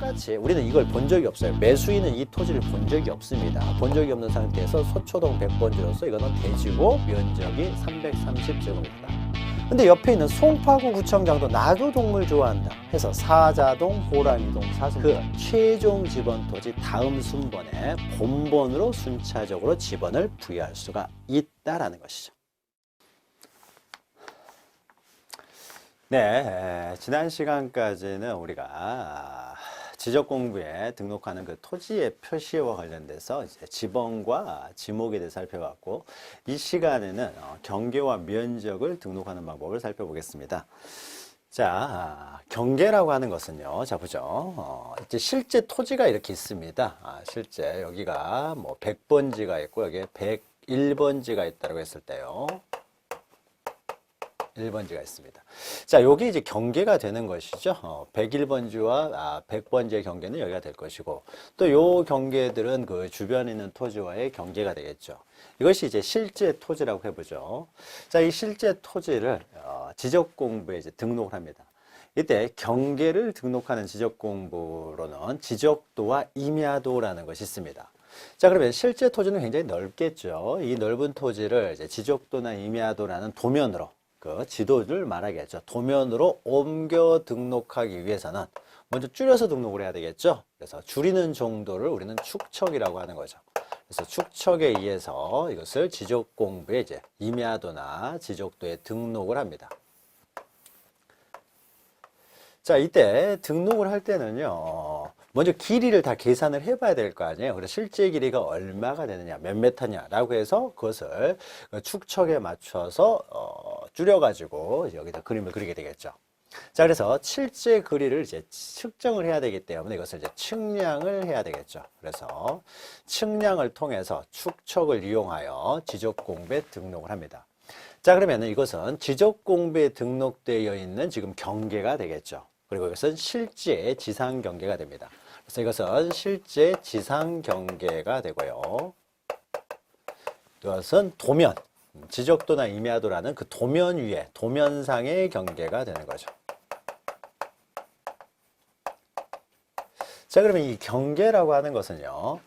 똑같이 우리는 이걸 본 적이 없어요. 매수인은 이 토지를 본 적이 없습니다. 본 적이 없는 상태에서 서초동 100번지로서 이거는 대지고 면적이 330제곱입니다. 근데 옆에 있는 송파구 구청장도 나도 동물 좋아한다 해서 사자동, 호랑이동, 사슴동 그 최종 지번 토지 다음 순번에 본번으로 순차적으로 지번을 부여할 수가 있다라는 것이죠. 네, 지난 시간까지는 우리가 지적 공부에 등록하는 그 토지의 표시와 관련돼서 이제 지번과 지목에 대해 살펴봤고, 이 시간에는 경계와 면적을 등록하는 방법을 살펴보겠습니다. 자, 경계라고 하는 것은요, 자, 보죠. 이제 실제 토지가 이렇게 있습니다. 실제 여기가 뭐 100번지가 있고, 여기에 101번지가 있다고 했을 때요. 1번지가 있습니다. 자, 여기 이제 경계가 되는 것이죠. 101번지와 100번지의 경계는 여기가 될 것이고, 또 요 경계들은 그 주변에 있는 토지와의 경계가 되겠죠. 이것이 이제 실제 토지라고 해보죠. 자, 이 실제 토지를 지적 공부에 이제 등록을 합니다. 이때 경계를 등록하는 지적 공부로는 지적도와 임야도라는 것이 있습니다. 자, 그러면 실제 토지는 굉장히 넓겠죠. 이 넓은 토지를 이제 지적도나 임야도라는 도면으로 그 지도를 말하겠죠. 도면으로 옮겨 등록하기 위해서는 먼저 줄여서 등록을 해야 되겠죠. 그래서 줄이는 정도를 우리는 축척이라고 하는 거죠. 그래서 축척에 의해서 이것을 지적 공부에 이제 임야도나 지적도에 등록을 합니다. 자, 이때 등록을 할 때는요, 먼저 길이를 다 계산을 해봐야 될 거 아니에요. 그래서 실제 길이가 얼마가 되느냐, 몇 미터냐라고 해서 그것을 축척에 맞춰서 줄여가지고 여기다 그림을 그리게 되겠죠. 자, 그래서 실제 거리를 이제 측정을 해야 되기 때문에 이것을 이제 측량을 해야 되겠죠. 그래서 측량을 통해서 축척을 이용하여 지적 공부에 등록을 합니다. 자, 그러면 이것은 지적 공부에 등록되어 있는 지금 경계가 되겠죠. 그리고 이것은 실제 지상 경계가 됩니다. 그래서 이것은 실제 지상 경계가 되고요. 이것은 도면, 지적도나 임야도라는 그 도면 위에, 도면상의 경계가 되는 거죠. 자, 그러면 이 경계라고 하는 것은요,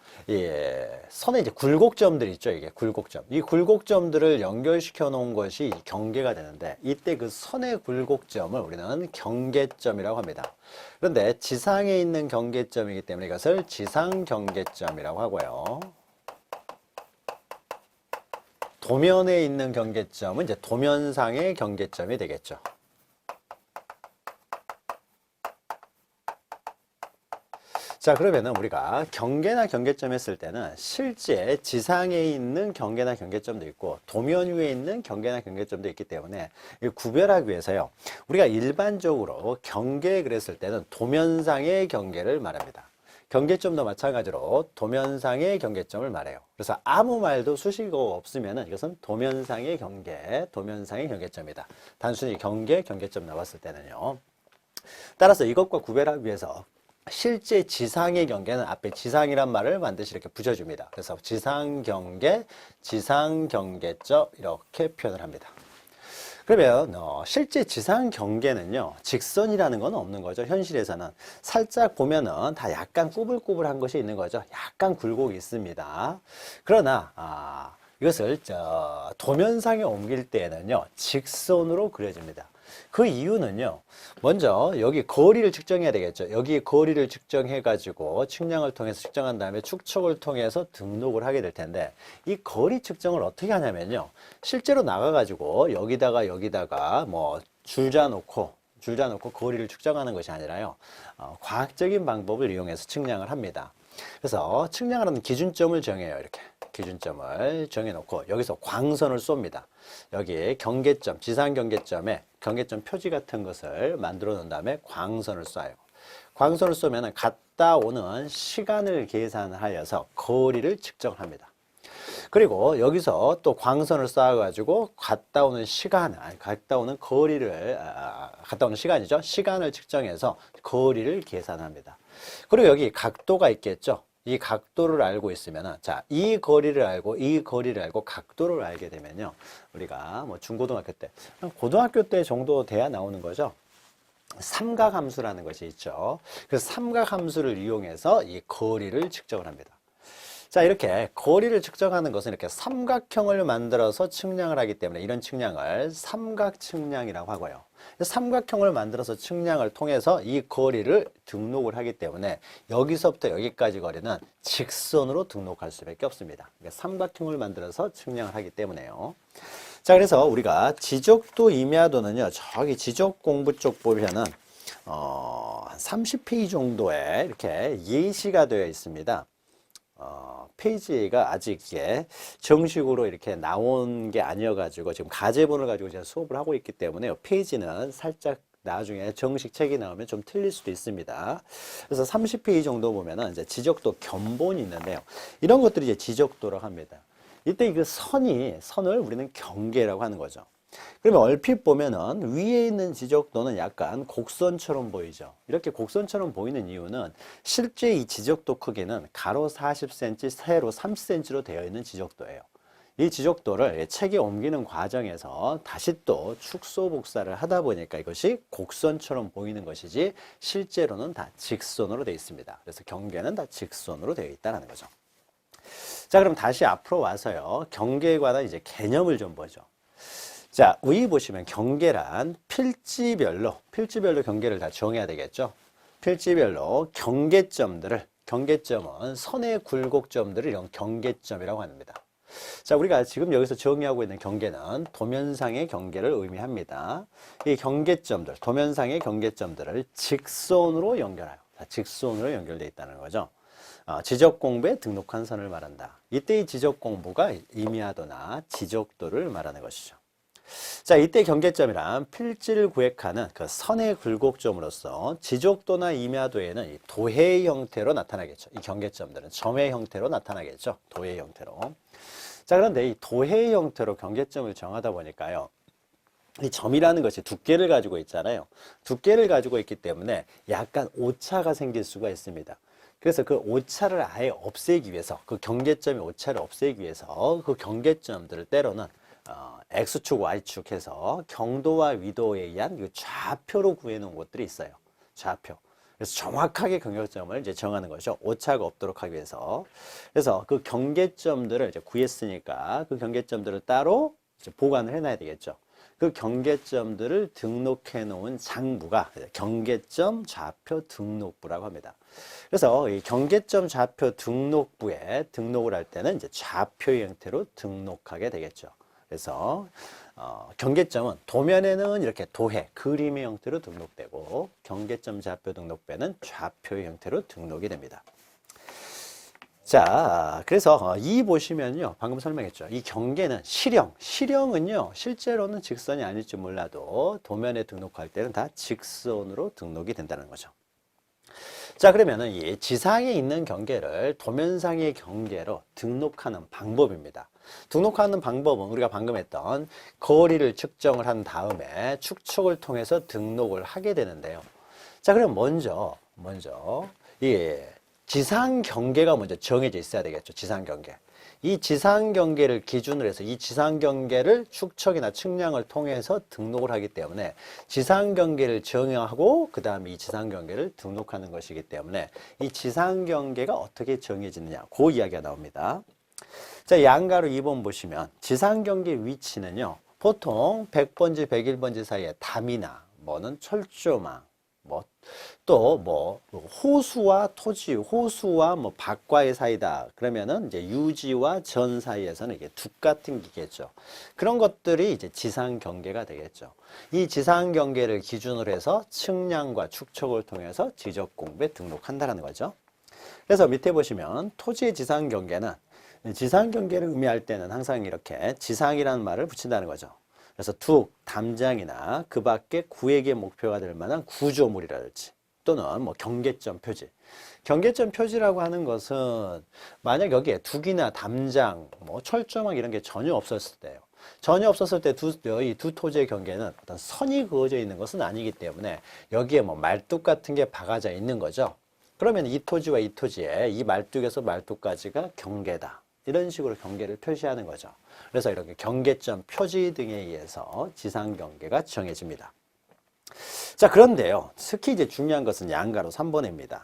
선에 이제 굴곡점들이 있죠. 이게 굴곡점. 이 굴곡점들을 연결시켜 놓은 것이 경계가 되는데, 이때 그 선의 굴곡점을 우리는 경계점이라고 합니다. 그런데 지상에 있는 경계점이기 때문에 이것을 지상 경계점이라고 하고요. 도면에 있는 경계점은 이제 도면상의 경계점이 되겠죠. 자, 그러면은 우리가 경계나 경계점 했을 때는 실제 지상에 있는 경계나 경계점도 있고 도면 위에 있는 경계나 경계점도 있기 때문에 구별하기 위해서요. 우리가 일반적으로 경계 그랬을 때는 도면상의 경계를 말합니다. 경계점도 마찬가지로 도면상의 경계점을 말해요. 그래서 아무 말도 수식어가 없으면은 이것은 도면상의 경계, 도면상의 경계점이다. 단순히 경계, 경계점 나왔을 때는요. 따라서 이것과 구별하기 위해서 실제 지상의 경계는 앞에 지상이란 말을 반드시 이렇게 붙여줍니다. 그래서 지상경계, 지상경계점 이렇게 표현을 합니다. 그러면 실제 지상경계는요, 직선이라는 건 없는 거죠. 현실에서는 살짝 보면은 다 약간 꾸불꾸불한 것이 있는 거죠. 약간 굴곡이 있습니다. 그러나 이것을 도면상에 옮길 때에는요, 직선으로 그려집니다. 그 이유는요, 먼저 여기 거리를 측정해야 되겠죠. 여기 거리를 측정해 가지고 측량을 통해서 측정한 다음에 축척을 통해서 등록을 하게 될 텐데, 이 거리 측정을 어떻게 하냐면요, 실제로 나가 가지고 여기다가 뭐 줄자 놓고 거리를 측정하는 것이 아니라요, 과학적인 방법을 이용해서 측량을 합니다. 그래서 측량하는 기준점을 정해요. 이렇게 기준점을 정해놓고 여기서 광선을 쏩니다. 여기 경계점, 지상 경계점에 경계점 표지 같은 것을 만들어 놓은 다음에 광선을 쏴요. 광선을 쏘면 갔다 오는 시간을 계산하여서 거리를 측정합니다. 그리고 여기서 또 광선을 쏴가지고 갔다 오는 시간이죠. 시간을 측정해서 거리를 계산합니다. 그리고 여기 각도가 있겠죠. 이 각도를 알고 있으면, 자, 이 거리를 알고 각도를 알게 되면요, 우리가 뭐 중고등학교 때, 고등학교 때 정도 돼야 나오는 거죠. 삼각함수라는 것이 있죠. 그래서 삼각함수를 이용해서 이 거리를 측정을 합니다. 자, 이렇게 거리를 측정하는 것은 이렇게 삼각형을 만들어서 측량을 하기 때문에 이런 측량을 삼각측량이라고 하고요. 삼각형을 만들어서 측량을 통해서 이 거리를 등록을 하기 때문에 여기서부터 여기까지 거리는 직선으로 등록할 수밖에 없습니다. 그러니까 삼각형을 만들어서 측량을 하기 때문에요. 자, 그래서 우리가 지적도 임야도는요, 저기 지적 공부 쪽 보면은 한 30페이지 정도에 이렇게 예시가 되어 있습니다. 페이지가 아직 이게 정식으로 이렇게 나온 게 아니어가지고 지금 가제본을 가지고 제가 수업을 하고 있기 때문에 페이지는 살짝 나중에 정식 책이 나오면 좀 틀릴 수도 있습니다. 그래서 30페이지 정도 보면은 이제 지적도 견본이 있는데요. 이런 것들이 이제 지적도라고 합니다. 이때 그 선을 우리는 경계라고 하는 거죠. 그러면 얼핏 보면은 위에 있는 지적도는 약간 곡선처럼 보이죠. 이렇게 곡선처럼 보이는 이유는 실제 이 지적도 크기는 가로 40cm, 세로 30cm로 되어 있는 지적도예요. 이 지적도를 책에 옮기는 과정에서 다시 또 축소 복사를 하다 보니까 이것이 곡선처럼 보이는 것이지 실제로는 다 직선으로 되어 있습니다. 그래서 경계는 다 직선으로 되어 있다는 거죠. 자, 그럼 다시 앞으로 와서요. 경계에 관한 이제 개념을 좀 보죠. 자, 위에 보시면 경계란 필지별로 경계를 다 정해야 되겠죠. 필지별로 경계점은 선의 굴곡점들을 이런 경계점이라고 합니다. 자, 우리가 지금 여기서 정의하고 있는 경계는 도면상의 경계를 의미합니다. 이 경계점들, 도면상의 경계점들을 직선으로 연결해요. 직선으로 연결되어 있다는 거죠. 지적 공부에 등록한 선을 말한다. 이때 이 지적 공부가 임야도나 지적도를 말하는 것이죠. 자, 이때 경계점이란 필지를 구획하는 그 선의 굴곡점으로서 지적도나 임야도에는 이 도해 형태로 나타나겠죠. 이 경계점들은 점의 형태로 나타나겠죠. 도해 형태로. 자, 그런데 이 도해 형태로 경계점을 정하다 보니까요. 이 점이라는 것이 두께를 가지고 있잖아요. 두께를 가지고 있기 때문에 약간 오차가 생길 수가 있습니다. 그래서 그 오차를 아예 없애기 위해서, 그 경계점의 오차를 없애기 위해서 그 경계점들을 때로는 X축, Y축 해서 경도와 위도에 의한 그 좌표로 구해놓은 것들이 있어요. 좌표. 그래서 정확하게 경계점을 이제 정하는 것이죠. 오차가 없도록 하기 위해서. 그래서 그 경계점들을 이제 구했으니까 그 경계점들을 따로 이제 보관을 해놔야 되겠죠. 그 경계점들을 등록해 놓은 장부가 경계점 좌표 등록부라고 합니다. 그래서 이 경계점 좌표 등록부에 등록을 할 때는 이제 좌표 형태로 등록하게 되겠죠. 그래서 경계점은 도면에는 이렇게 도해, 그림의 형태로 등록되고 경계점 좌표 등록부에는 좌표의 형태로 등록이 됩니다. 자, 그래서 이 보시면요, 방금 설명했죠. 이 경계는 실형은요, 실제로는 직선이 아닐지 몰라도 도면에 등록할 때는 다 직선으로 등록이 된다는 거죠. 자, 그러면은 이 지상에 있는 경계를 도면상의 경계로 등록하는 방법입니다. 등록하는 방법은 우리가 방금 했던 거리를 측정을 한 다음에 축척을 통해서 등록을 하게 되는데요. 자, 그럼 먼저 이 지상 경계가 먼저 정해져 있어야 되겠죠. 지상 경계. 이 지상 경계를 기준으로 해서 이 지상 경계를 축척이나 측량을 통해서 등록을 하기 때문에 지상 경계를 정하고 그 다음에 이 지상 경계를 등록하는 것이기 때문에 이 지상 경계가 어떻게 정해지느냐, 그 이야기가 나옵니다. 자, 양가로 2번 보시면 지상 경계 위치는요, 보통 100번지 101번지 사이에 담이나 뭐는 철조망, 호수와 토지, 호수와 밭과의 사이다. 그러면은 이제 유지와 전 사이에서는 이게 둑 같은 기겠죠. 그런 것들이 이제 지상 경계가 되겠죠. 이 지상 경계를 기준으로 해서 측량과 축척을 통해서 지적 공부에 등록한다는 거죠. 그래서 밑에 보시면 토지의 지상 경계는 지상 경계를 의미할 때는 항상 이렇게 지상이라는 말을 붙인다는 거죠. 그래서 둑, 담장이나 그 밖에 구획의 목표가 될 만한 구조물이랄지 또는 경계점 표지. 경계점 표지라고 하는 것은 만약 여기에 둑이나 담장, 철조망 이런 게 전혀 없었을 때요. 전혀 없었을 때 이 두 토지의 경계는 어떤 선이 그어져 있는 것은 아니기 때문에 여기에 말뚝 같은 게 박아져 있는 거죠. 그러면 이 토지와 이 토지에 이 말뚝에서 말뚝까지가 경계다. 이런 식으로 경계를 표시하는 거죠. 그래서 이렇게 경계점 표지 등에 의해서 지상 경계가 정해집니다. 자, 그런데요. 특히 이제 중요한 것은 양가로 3번입니다.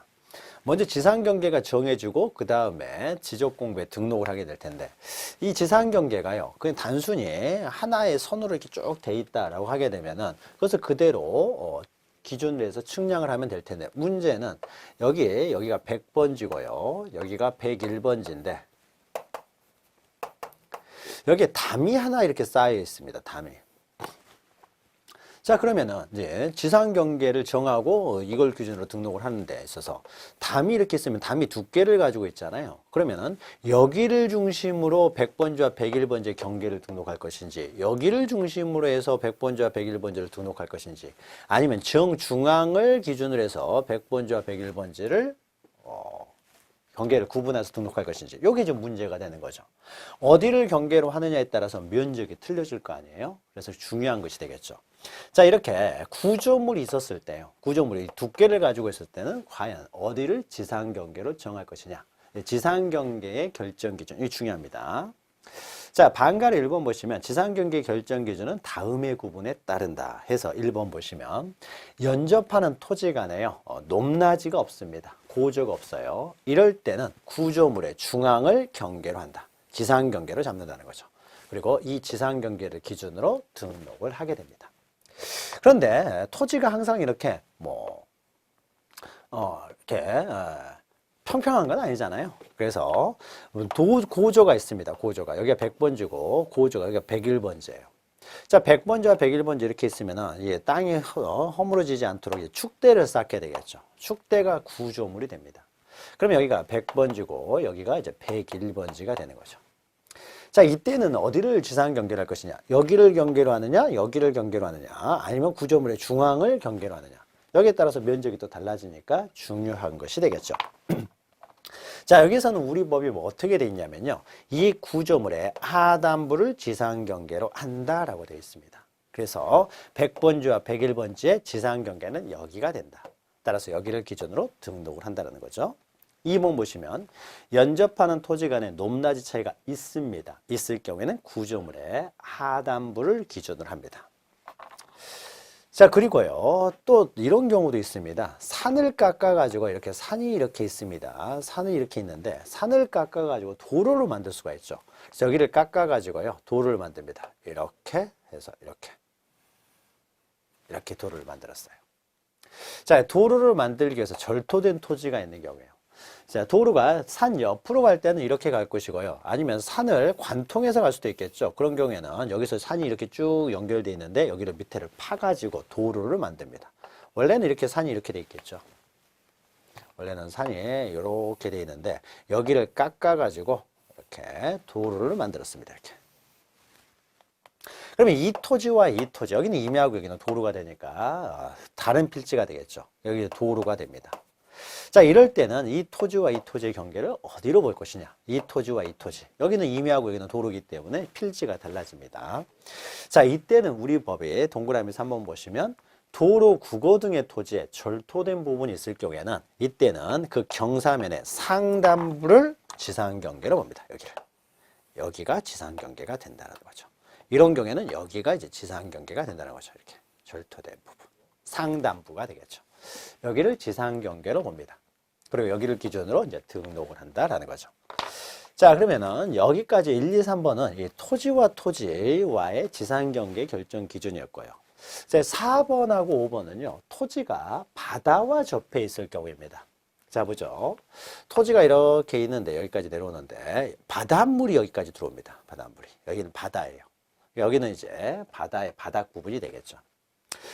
먼저 지상경계가 정해지고 그 다음에 지적공부에 등록을 하게 될 텐데 이 지상경계가요. 그냥 단순히 하나의 선으로 이렇게 쭉 돼 있다라고 하게 되면은 그것을 그대로 기준으로 해서 측량을 하면 될 텐데 문제는 여기가 100번지고요. 여기가 101번지인데 여기에 담이 하나 이렇게 쌓여 있습니다. 담이. 자, 그러면은 이제 지상 경계를 정하고 이걸 기준으로 등록을 하는 데 있어서 담이 이렇게 있으면 담이 두께를 가지고 있잖아요. 그러면은 여기를 중심으로 100번지와 101번지의 경계를 등록할 것인지 여기를 중심으로 해서 100번지와 101번지를 등록할 것인지 아니면 정중앙을 기준으로 해서 100번지와 101번지를 경계를 구분해서 등록할 것인지 이게 좀 문제가 되는 거죠. 어디를 경계로 하느냐에 따라서 면적이 틀려질 거 아니에요. 그래서 중요한 것이 되겠죠. 자, 이렇게 구조물이 있었을 때요. 구조물이 두께를 가지고 있을 때는 과연 어디를 지상경계로 정할 것이냐. 지상경계의 결정기준, 이게 중요합니다. 자, 반가를 1번 보시면 지상경계 결정기준은 다음의 구분에 따른다 해서 1번 보시면 연접하는 토지 간에요. 높낮이가 없습니다. 고저가 없어요. 이럴 때는 구조물의 중앙을 경계로 한다. 지상경계로 잡는다는 거죠. 그리고 이 지상경계를 기준으로 등록을 하게 됩니다. 그런데 토지가 항상 이렇게 평평한 건 아니잖아요. 그래서 고조가 있습니다. 고조가 여기가 100번지고 고조가 여기가 101번지예요. 자, 100번지와 101번지 이렇게 있으면은 이 땅이 허물어지지 않도록 축대를 쌓게 되겠죠. 축대가 구조물이 됩니다. 그럼 여기가 100번지고 여기가 이제 101번지가 되는 거죠. 자, 이때는 어디를 지상경계로 할 것이냐? 여기를 경계로 하느냐? 여기를 경계로 하느냐? 아니면 구조물의 중앙을 경계로 하느냐? 여기에 따라서 면적이 또 달라지니까 중요한 것이 되겠죠. 자, 여기서는 우리 법이 어떻게 되어 있냐면요. 이 구조물의 하단부를 지상경계로 한다라고 되어 있습니다. 그래서 100번지와 101번지의 지상경계는 여기가 된다. 따라서 여기를 기준으로 등록을 한다는 거죠. 2번 보시면 연접하는 토지 간의 높낮이 차이가 있습니다. 있을 경우에는 구조물의 하단부를 기준으로 합니다. 자, 그리고요 또 이런 경우도 있습니다. 산을 깎아 가지고 이렇게 산이 이렇게 있습니다. 산이 이렇게 있는데 산을 깎아 가지고 도로를 만들 수가 있죠. 그래서 여기를 깎아 가지고요 도로를 만듭니다. 이렇게 해서 이렇게 도로를 만들었어요. 자, 도로를 만들기 위해서 절토된 토지가 있는 경우에요. 자, 도로가 산 옆으로 갈 때는 이렇게 갈 것이고요. 아니면 산을 관통해서 갈 수도 있겠죠. 그런 경우에는 여기서 산이 이렇게 쭉 연결되어 있는데 여기를 밑에를 파가지고 도로를 만듭니다. 원래는 이렇게 산이 이렇게 되어 있겠죠. 원래는 산이 이렇게 되어 있는데 여기를 깎아가지고 이렇게 도로를 만들었습니다. 이렇게. 그러면 이 토지와 이 토지, 여기는 임야고 여기는 도로가 되니까 다른 필지가 되겠죠. 여기 도로가 됩니다. 자, 이럴 때는 이 토지와 이 토지의 경계를 어디로 볼 것이냐. 이 토지와 이 토지. 여기는 임야고 여기는 도로이기 때문에 필지가 달라집니다. 자, 이때는 우리 법에 동그라미 3번 보시면 도로, 국어 등의 토지에 절토된 부분이 있을 경우에는 이때는 그 경사면의 상단부를 지상경계로 봅니다. 여기가 지상경계가 된다는 거죠. 이런 경우에는 여기가 이제 지상경계가 된다는 거죠. 이렇게 절토된 부분. 상단부가 되겠죠. 여기를 지상경계로 봅니다. 그리고 여기를 기준으로 이제 등록을 한다라는 거죠. 자, 그러면은 여기까지 1, 2, 3번은 이 토지와 토지와의 지상경계 결정 기준이었고요. 자, 4번하고 5번은요, 토지가 바다와 접해 있을 경우입니다. 자, 보죠. 토지가 이렇게 있는데 여기까지 내려오는데 바닷물이 여기까지 들어옵니다. 바닷물이. 여기는 바다예요. 여기는 이제 바다의 바닥 부분이 되겠죠.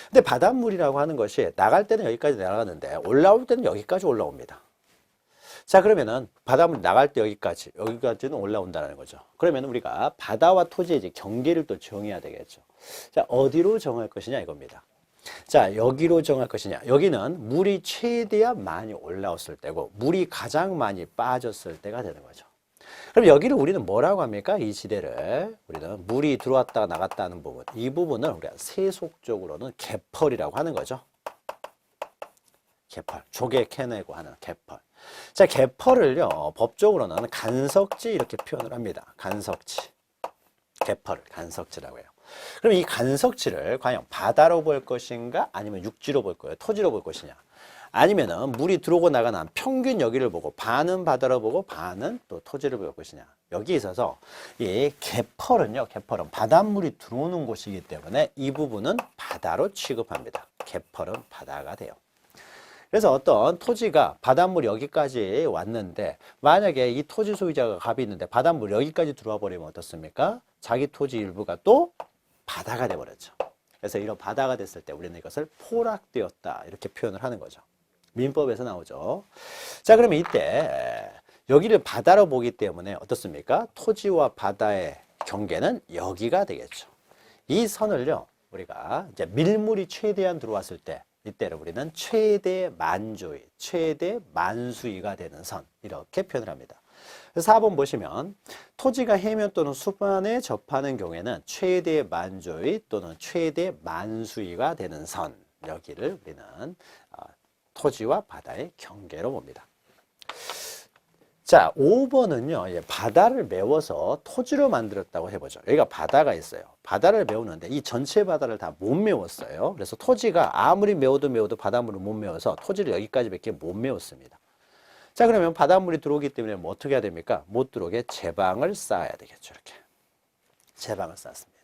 근데 바닷물이라고 하는 것이 나갈 때는 여기까지 나가는데 올라올 때는 여기까지 올라옵니다. 자, 그러면은 바닷물이 나갈 때 여기까지는 올라온다는 거죠. 그러면 우리가 바다와 토지의 이제 경계를 또 정해야 되겠죠. 자, 어디로 정할 것이냐 이겁니다. 자, 여기로 정할 것이냐. 여기는 물이 최대한 많이 올라왔을 때고 물이 가장 많이 빠졌을 때가 되는 거죠. 그럼 여기를 우리는 뭐라고 합니까? 이 지대를 우리는 물이 들어왔다가 나갔다 하는 부분, 이 부분을 우리가 세속적으로는 갯벌이라고 하는 거죠. 갯벌, 조개 캐내고 하는 갯벌. 자, 갯벌을요 법적으로는 간석지 이렇게 표현을 합니다. 간석지, 갯벌을 간석지라고 해요. 그럼 이 간석지를 과연 바다로 볼 것인가 아니면 육지로 볼 거예요? 토지로 볼 것이냐? 아니면은 물이 들어오고 나가는 평균 여기를 보고 반은 바다로 보고 반은 또 토지를 볼 것이냐? 여기 있어서 이 개펄은요, 개펄은 바닷물이 들어오는 곳이기 때문에 이 부분은 바다로 취급합니다. 개펄은 바다가 돼요. 그래서 어떤 토지가 바닷물이 여기까지 왔는데 만약에 이 토지 소유자가 갑이 있는데 바닷물이 여기까지 들어와 버리면 어떻습니까? 자기 토지 일부가 또 바다가 돼버렸죠. 그래서 이런 바다가 됐을 때 우리는 이것을 포락되었다 이렇게 표현을 하는 거죠. 민법에서 나오죠. 자, 그러면 이때 여기를 바다로 보기 때문에 어떻습니까? 토지와 바다의 경계는 여기가 되겠죠. 이 선을요, 우리가 이제 밀물이 최대한 들어왔을 때 이때를 우리는 최대 만조위, 최대 만수위가 되는 선 이렇게 표현을 합니다. 4번 보시면 토지가 해면 또는 수반에 접하는 경우에는 최대 만조위 또는 최대 만수위가 되는 선 여기를 우리는 토지와 바다의 경계로 봅니다. 자, 5번은요, 바다를 메워서 토지로 만들었다고 해보죠. 여기가 바다가 있어요. 바다를 메우는데 이 전체 바다를 다 못 메웠어요. 그래서 토지가 아무리 메워도 바닷물을 못 메워서 토지를 여기까지밖에 못 메웠습니다. 자, 그러면 바닷물이 들어오기 때문에 뭐 어떻게 해야 됩니까? 못 들어오게 제방을 쌓아야 되겠죠. 이렇게. 제방을 쌓습니다.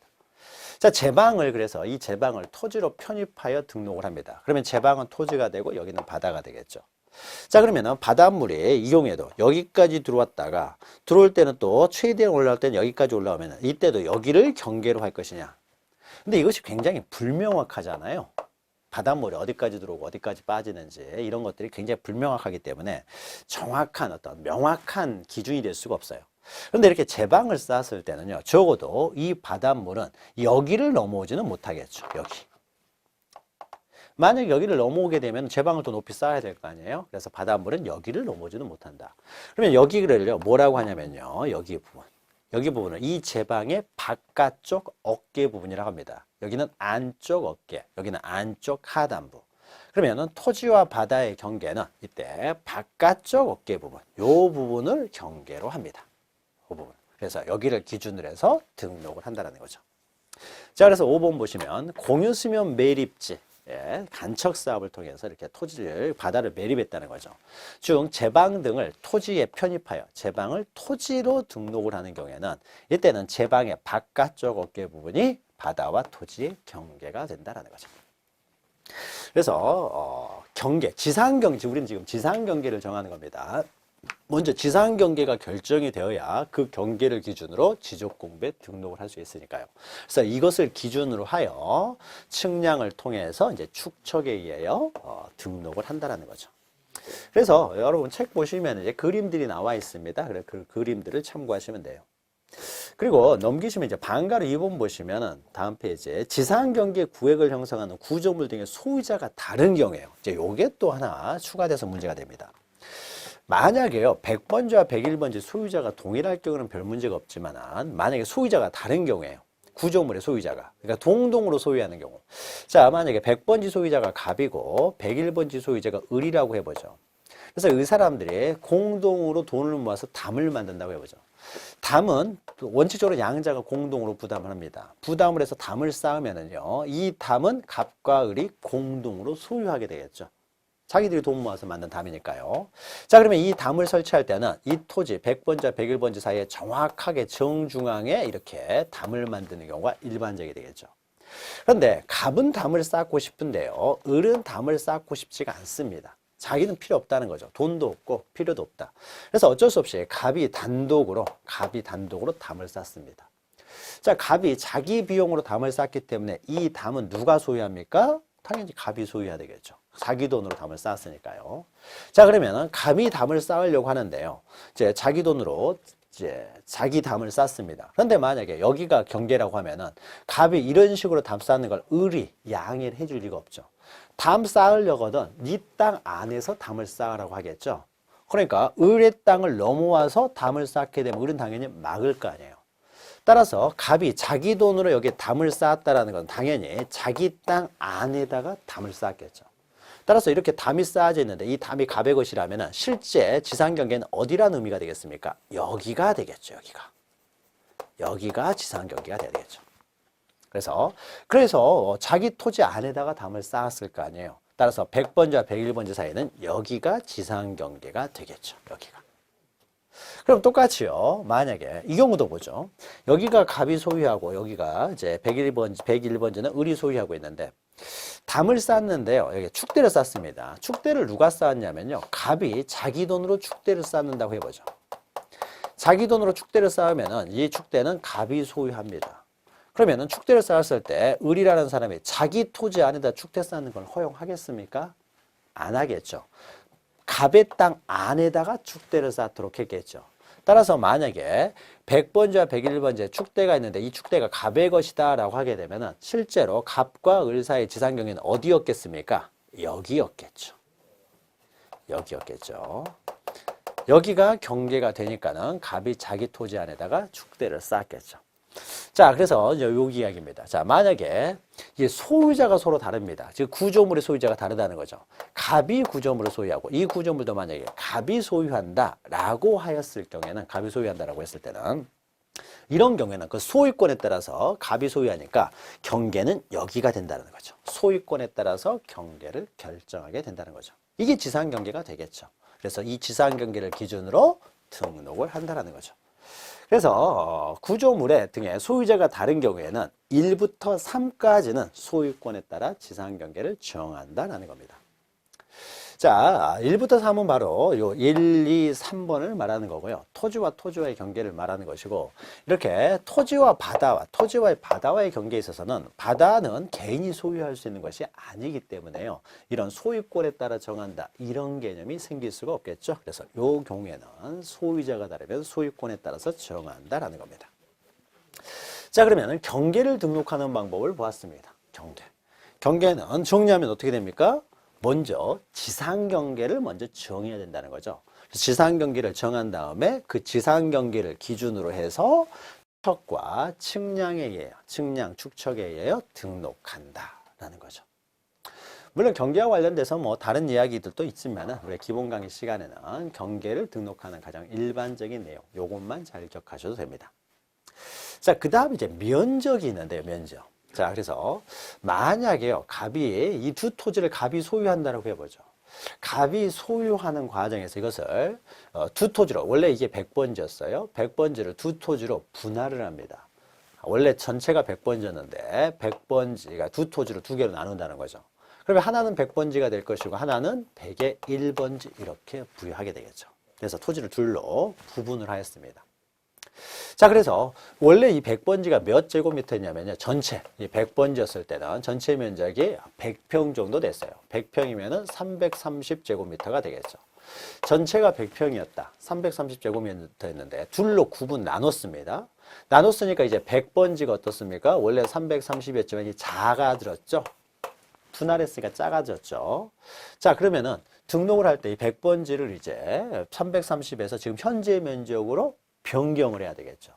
자, 제방을 그래서 이 제방을 토지로 편입하여 등록을 합니다. 그러면 제방은 토지가 되고 여기는 바다가 되겠죠. 자, 그러면은 바닷물이 이 경우에도 여기까지 들어왔다가 들어올 때는 또 최대한 올라올 때는 여기까지 올라오면 이때도 여기를 경계로 할 것이냐. 근데 이것이 굉장히 불명확하잖아요. 바닷물이 어디까지 들어오고 어디까지 빠지는지 이런 것들이 굉장히 불명확하기 때문에 정확한 어떤 명확한 기준이 될 수가 없어요. 그런데 이렇게 제방을 쌓았을 때는요, 적어도 이 바닷물은 여기를 넘어오지는 못하겠죠. 여기. 만약 여기를 넘어오게 되면 제방을 더 높이 쌓아야 될 거 아니에요? 그래서 바닷물은 여기를 넘어오지는 못한다. 그러면 여기를요, 뭐라고 하냐면요, 여기 부분. 여기 부분을 이 제방의 바깥쪽 어깨 부분이라고 합니다. 여기는 안쪽 어깨, 여기는 안쪽 하단부. 그러면은 토지와 바다의 경계는 이때 바깥쪽 어깨 부분, 요 부분을 경계로 합니다. 그 부분. 그래서 여기를 기준으로 해서 등록을 한다는 거죠. 자, 그래서 5번 보시면 공유수면 매립지. 간척 사업을 통해서 이렇게 토지를 바다를 매립했다는 거죠. 즉 제방 등을 토지에 편입하여 제방을 토지로 등록을 하는 경우에는 이때는 제방의 바깥쪽 어깨 부분이 바다와 토지의 경계가 된다는 거죠. 그래서 경계, 지상 경계, 우리는 지금 지상 경계를 정하는 겁니다. 먼저 지상 경계가 결정이 되어야 그 경계를 기준으로 지적공부에 등록을 할 수 있으니까요. 그래서 이것을 기준으로 하여 측량을 통해서 이제 축척에 의하여 등록을 한다라는 거죠. 그래서 여러분 책 보시면 이제 그림들이 나와 있습니다. 그래서 그 그림들을 참고하시면 돼요. 그리고 넘기시면 이제 방가로 2번 보시면은 다음 페이지에 지상 경계 구획을 형성하는 구조물 등의 소유자가 다른 경우에요. 이제 요게 또 하나 추가돼서 문제가 됩니다. 만약에요, 100번지와 101번지 소유자가 동일할 경우는 별 문제가 없지만 만약에 소유자가 다른 경우에요. 구조물의 소유자가. 그러니까 동동으로 소유하는 경우. 자, 만약에 100번지 소유자가 갑이고 101번지 소유자가 을이라고 해보죠. 그래서 이 사람들이 공동으로 돈을 모아서 담을 만든다고 해보죠. 담은 원칙적으로 양자가 공동으로 부담을 합니다. 부담을 해서 담을 쌓으면은요, 이 담은 갑과 을이 공동으로 소유하게 되겠죠. 자기들이 돈 모아서 만든 담이니까요. 자, 그러면 이 담을 설치할 때는 이 토지 100번지와 101번지 사이에 정확하게 정중앙에 이렇게 담을 만드는 경우가 일반적이 되겠죠. 그런데 갑은 담을 쌓고 싶은데요, 을은 담을 쌓고 싶지가 않습니다. 자기는 필요 없다는 거죠. 돈도 없고 필요도 없다. 그래서 어쩔 수 없이 갑이 단독으로 담을 쌓습니다. 자, 갑이 자기 비용으로 담을 쌓기 때문에 이 담은 누가 소유합니까? 당연히 갑이 소유해야 되겠죠. 자기 돈으로 담을 쌓았으니까요. 자, 그러면은 갑이 담을 쌓으려고 하는데요, 이제 자기 돈으로 이제 자기 담을 쌓습니다. 그런데 만약에 여기가 경계라고 하면은 갑이 이런 식으로 담 쌓는 걸 을이 양해를 해줄 리가 없죠. 담 쌓으려거든 네 땅 안에서 담을 쌓으라고 하겠죠. 그러니까 을의 땅을 넘어와서 담을 쌓게 되면 을은 당연히 막을 거 아니에요. 따라서 갑이 자기 돈으로 여기에 담을 쌓았다라는 건 당연히 자기 땅 안에다가 담을 쌓았겠죠. 따라서 이렇게 담이 쌓아져 있는데 이 담이 갑의 것이라면 실제 지상 경계는 어디라는 의미가 되겠습니까? 여기가 되겠죠. 여기가 지상 경계가 되겠죠. 그래서 자기 토지 안에다가 담을 쌓았을 거 아니에요. 따라서 100번지와 101번지 사이는 여기가 지상 경계가 되겠죠. 여기가. 그럼 똑같이요. 만약에 이 경우도 보죠. 여기가 갑이 소유하고 여기가 이제 101번지는 을이 소유하고 있는데 담을 쌓는데요. 여기 축대를 쌓습니다. 축대를 누가 쌓았냐면요. 갑이 자기 돈으로 축대를 쌓는다고 해보죠. 자기 돈으로 축대를 쌓으면은 이 축대는 갑이 소유합니다. 그러면은 축대를 쌓았을 때 을이라는 사람이 자기 토지 안에다 축대 쌓는 걸 허용하겠습니까? 안 하겠죠. 갑의 땅 안에다가 축대를 쌓도록 했겠죠. 따라서 만약에 100번지와 101번지에 축대가 있는데 이 축대가 갑의 것이다 라고 하게 되면은 실제로 갑과 을 사이 지상경계는 어디였겠습니까? 여기였겠죠. 여기였겠죠. 여기가 경계가 되니까는 갑이 자기 토지 안에다가 축대를 쌓았겠죠. 자, 그래서 여기 이야기입니다. 자, 만약에 이 소유자가 서로 다릅니다. 즉 구조물의 소유자가 다르다는 거죠. 갑이 구조물을 소유하고 이 구조물도 만약에 갑이 소유한다라고 하였을 경우에는 갑이 소유한다라고 했을 때는 이런 경우에는 그 소유권에 따라서 갑이 소유하니까 경계는 여기가 된다는 거죠. 소유권에 따라서 경계를 결정하게 된다는 거죠. 이게 지상 경계가 되겠죠. 그래서 이 지상 경계를 기준으로 등록을 한다는 거죠. 그래서 구조물의 등의 소유자가 다른 경우에는 1부터 3까지는 소유권에 따라 지상 경계를 정한다는 겁니다. 자, 1부터 3은 바로 요 1, 2, 3번을 말하는 거고요. 토지와 토지와의 경계를 말하는 것이고, 이렇게 토지와 바다와의 경계에 있어서는 바다는 개인이 소유할 수 있는 것이 아니기 때문에요. 이런 소유권에 따라 정한다. 이런 개념이 생길 수가 없겠죠. 그래서 요 경우에는 소유자가 다르면 소유권에 따라서 정한다라는 겁니다. 자, 그러면 경계를 등록하는 방법을 보았습니다. 경계는 정리하면 어떻게 됩니까? 먼저 지상경계를 먼저 정해야 된다는 거죠. 지상경계를 정한 다음에 그 지상경계를 기준으로 해서 축척과 측량에 의하여, 측량, 축척에 의하여 등록한다라는 거죠. 물론 경계와 관련돼서 뭐 다른 이야기들도 있지만 우리 기본 강의 시간에는 경계를 등록하는 가장 일반적인 내용, 요것만 잘 기억하셔도 됩니다. 자, 그 다음 이제 면적이 있는데요, 면적. 자, 그래서 만약에요, 이 두 토지를 갑이 소유한다라고 해보죠. 갑이 소유하는 과정에서 이것을 두 토지로, 원래 이게 100번지였어요. 100번지를 두 토지로 분할을 합니다. 원래 전체가 100번지였는데 100번지가 두 토지로 두 개로 나눈다는 거죠. 그러면 하나는 100번지가 될 것이고 하나는 100의 1번지 이렇게 부여하게 되겠죠. 그래서 토지를 둘로 구분을 하였습니다. 자, 그래서 원래 이 100번지가 몇 제곱미터냐면요. 전체, 이 100번지였을 때는 전체 면적이 100평 정도 됐어요. 100평이면은 330제곱미터가 되겠죠. 전체가 100평이었다. 330제곱미터였는데 둘로 구분 나눴습니다. 나눴으니까 이제 100번지가 어떻습니까? 원래 330이었지만 이 작아졌죠. 분할했으니까 작아졌죠. 자, 그러면은 등록을 할 때 이 100번지를 이제 330에서 지금 현재 면적으로 변경을 해야 되겠죠.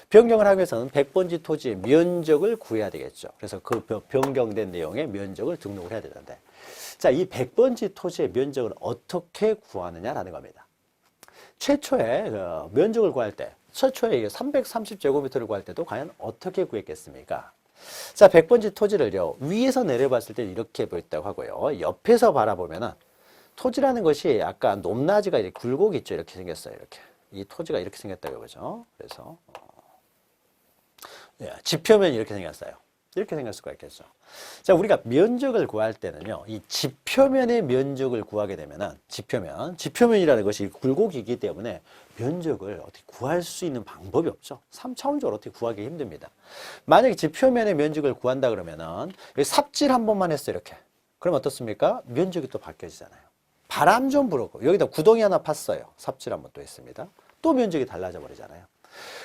변경을 하기 위해서는 100번지 토지의 면적을 구해야 되겠죠. 그래서 그 변경된 내용의 면적을 등록을 해야 되는데, 자, 이 100번지 토지의 면적을 어떻게 구하느냐라는 겁니다. 최초에 면적을 구할 때, 최초에 330제곱미터를 구할 때도 과연 어떻게 구했겠습니까? 자, 100번지 토지를요, 위에서 내려봤을 때 이렇게 보였다고 하고요. 옆에서 바라보면은 토지라는 것이 약간 높낮이가 이렇게 굴곡이 있죠. 이렇게 생겼어요. 이렇게. 이 토지가 이렇게 생겼다고 보죠. 그래서 지표면이 이렇게 생겼어요. 이렇게 생길 수가 있겠죠. 자, 우리가 면적을 구할 때는요, 이 지표면의 면적을 구하게 되면은 지표면이라는 것이 굴곡이기 때문에 면적을 어떻게 구할 수 있는 방법이 없죠. 3차원적으로 어떻게 구하기 힘듭니다. 만약에 지표면의 면적을 구한다 그러면은 여기 삽질 한 번만 했어요. 이렇게. 그럼 어떻습니까? 면적이 또 바뀌어지잖아요. 바람 좀 불었고 여기다 구덩이 하나 팠어요. 삽질 한 번 또 했습니다. 또 면적이 달라져 버리잖아요.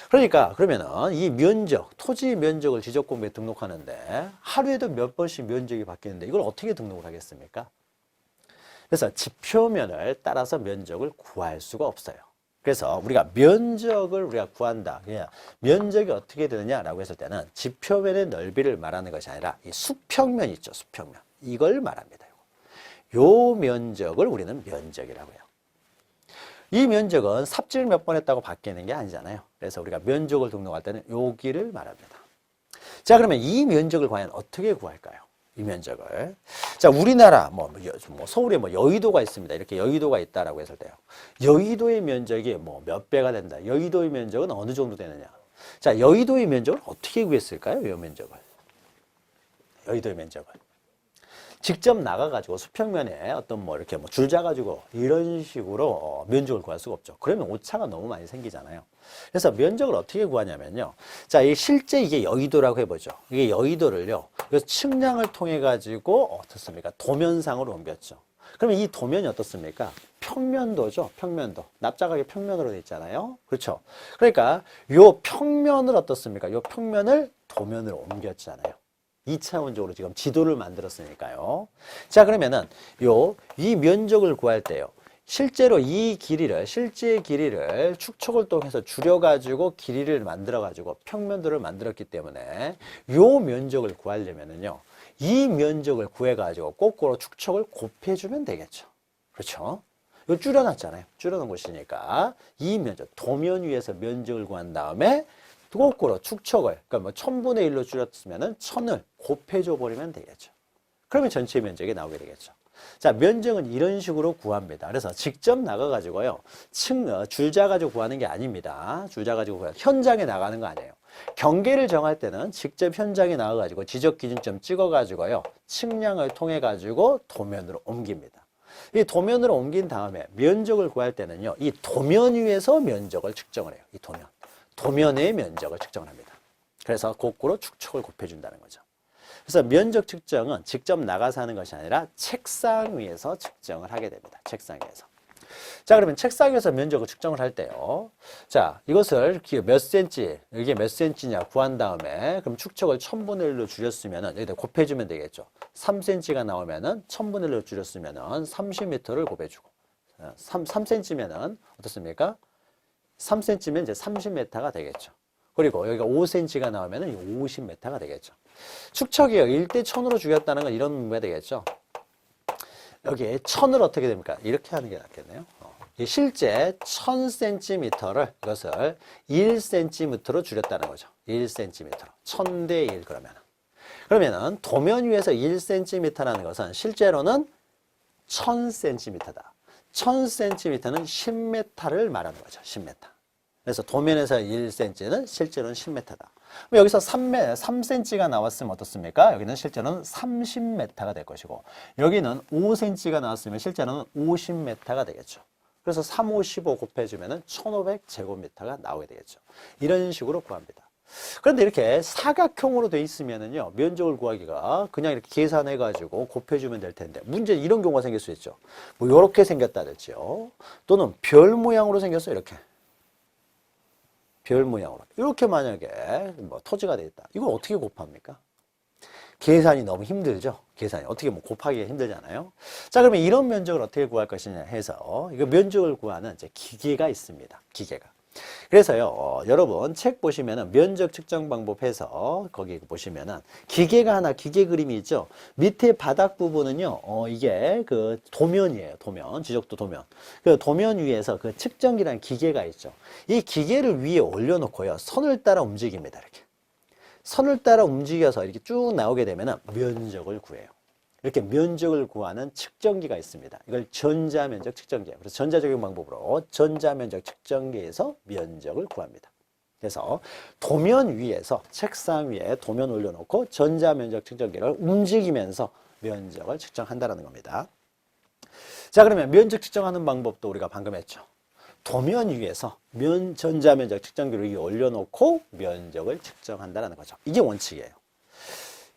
그러니까 그러면은 이 면적, 토지 면적을 지적공부에 등록하는데 하루에도 몇 번씩 면적이 바뀌는데 이걸 어떻게 등록을 하겠습니까? 그래서 지표면을 따라서 면적을 구할 수가 없어요. 그래서 우리가 면적을 우리가 구한다. 그냥 면적이 어떻게 되느냐라고 했을 때는 지표면의 넓이를 말하는 것이 아니라 이 수평면 있죠. 수평면. 이걸 말합니다. 요 면적을 우리는 면적이라고 해요. 이 면적은 삽질 몇 번 했다고 바뀌는 게 아니잖아요. 그래서 우리가 면적을 등록할 때는 여기를 말합니다. 자, 그러면 이 면적을 과연 어떻게 구할까요? 이 면적을. 자, 우리나라, 서울에 여의도가 있습니다. 이렇게 여의도가 있다라고 했을 때요. 여의도의 면적이 몇 배가 된다. 여의도의 면적은 어느 정도 되느냐. 자, 여의도의 면적을 어떻게 구했을까요? 이 면적을. 여의도의 면적을. 직접 나가가지고 수평면에 어떤 이렇게 줄 짜가지고 이런 식으로 면적을 구할 수가 없죠. 그러면 오차가 너무 많이 생기잖아요. 그래서 면적을 어떻게 구하냐면요. 자, 실제 이게 여의도라고 해보죠. 이게 여의도를요. 측량을 통해 가지고 어떻습니까? 도면상으로 옮겼죠. 그러면 이 도면이 어떻습니까? 평면도죠. 평면도. 납작하게 평면으로 돼 있잖아요. 그렇죠. 그러니까 요 평면을 어떻습니까? 요 평면을 도면으로 옮겼잖아요. 2차원적으로 지금 지도를 만들었으니까요. 자, 그러면은 이 면적을 구할 때요. 실제로 실제 길이를 축척을 통해서 줄여가지고 길이를 만들어가지고 평면도를 만들었기 때문에 요 면적을 구하려면은요. 이 면적을 구해가지고 거꾸로 축척을 곱해주면 되겠죠. 그렇죠? 이거 줄여놨잖아요. 줄여놓은 곳이니까 이 면적, 도면 위에서 면적을 구한 다음에 거꾸로 축척을, 그러니까 1000분의 1로 줄였으면은 1000을 곱해줘 버리면 되겠죠. 그러면 전체 면적이 나오게 되겠죠. 자, 면적은 이런 식으로 구합니다. 그래서 직접 나가가지고요. 줄 짜가지고 구하는 게 아닙니다. 줄 짜가지고 현장에 나가는 거 아니에요. 경계를 정할 때는 직접 현장에 나가가지고 지적 기준점 찍어가지고요. 측량을 통해가지고 도면으로 옮깁니다. 이 도면으로 옮긴 다음에 면적을 구할 때는요. 이 도면 위에서 면적을 측정을 해요. 이 도면의 면적을 측정을 합니다. 그래서 거꾸로 축척을 곱해준다는 거죠. 그래서 면적 측정은 직접 나가서 하는 것이 아니라 책상 위에서 측정을 하게 됩니다. 책상 위에서. 자, 그러면 책상 위에서 면적을 측정을 할 때요. 자, 이것을 몇 센치, 이게 몇 센치냐 구한 다음에 그럼 축척을 1000분의 1로 줄였으면은 여기다 곱해주면 되겠죠. 3cm가 나오면은 1000분의 1로 줄였으면은 30m를 곱해주고 3cm면은 어떻습니까? 3cm면 이제 30m가 되겠죠. 그리고 여기가 5cm가 나오면 50m가 되겠죠. 축척이요. 1대 1000으로 줄였다는 건 이런 의미가 되겠죠. 여기에 1000을 어떻게 됩니까? 이렇게 하는 게 낫겠네요. 실제 1000cm를 이것을 1cm로 줄였다는 거죠. 1cm로. 1000대 1 그러면은 도면 위에서 1cm라는 것은 실제로는 1000cm다. 1000cm는 10m를 말하는 거죠. 10m. 그래서 도면에서 1cm는 실제로는 10m다. 여기서 3cm가 나왔으면 어떻습니까? 여기는 실제로는 30m가 될 것이고 여기는 5cm가 나왔으면 실제로는 50m가 되겠죠. 그래서 3, 5, 15 곱해주면 1500제곱미터가 나오게 되겠죠. 이런 식으로 구합니다. 그런데 이렇게 사각형으로 돼 있으면은요, 면적을 구하기가 그냥 이렇게 계산해가지고 곱해주면 될 텐데, 문제는 이런 경우가 생길 수 있죠. 이렇게 생겼다든지요. 또는 별 모양으로 생겼어요, 이렇게. 별 모양으로. 이렇게 만약에 토지가 돼 있다. 이걸 어떻게 곱합니까? 계산이 너무 힘들죠? 계산이. 어떻게 곱하기가 힘들잖아요? 자, 그러면 이런 면적을 어떻게 구할 것이냐 해서, 이거 면적을 구하는 이제 기계가 있습니다. 기계가. 그래서요, 여러분 책 보시면은 면적 측정 방법 해서 거기 보시면은 기계 그림이 있죠. 밑에 바닥 부분은요, 이게 그 도면이에요. 도면, 지적도 도면. 그 도면 위에서 그 측정기라는 기계가 있죠. 이 기계를 위에 올려놓고요, 선을 따라 움직입니다. 이렇게. 선을 따라 움직여서 이렇게 쭉 나오게 되면은 면적을 구해요. 이렇게 면적을 구하는 측정기가 있습니다. 이걸 전자면적 측정기예요. 그래서 전자적인 방법으로 전자면적 측정기에서 면적을 구합니다. 그래서 도면 위에서 책상 위에 도면 올려놓고 전자면적 측정기를 움직이면서 면적을 측정한다는 겁니다. 자, 그러면 면적 측정하는 방법도 우리가 방금 했죠. 도면 위에서 전자면적 측정기를 위에 올려놓고 면적을 측정한다는 거죠. 이게 원칙이에요.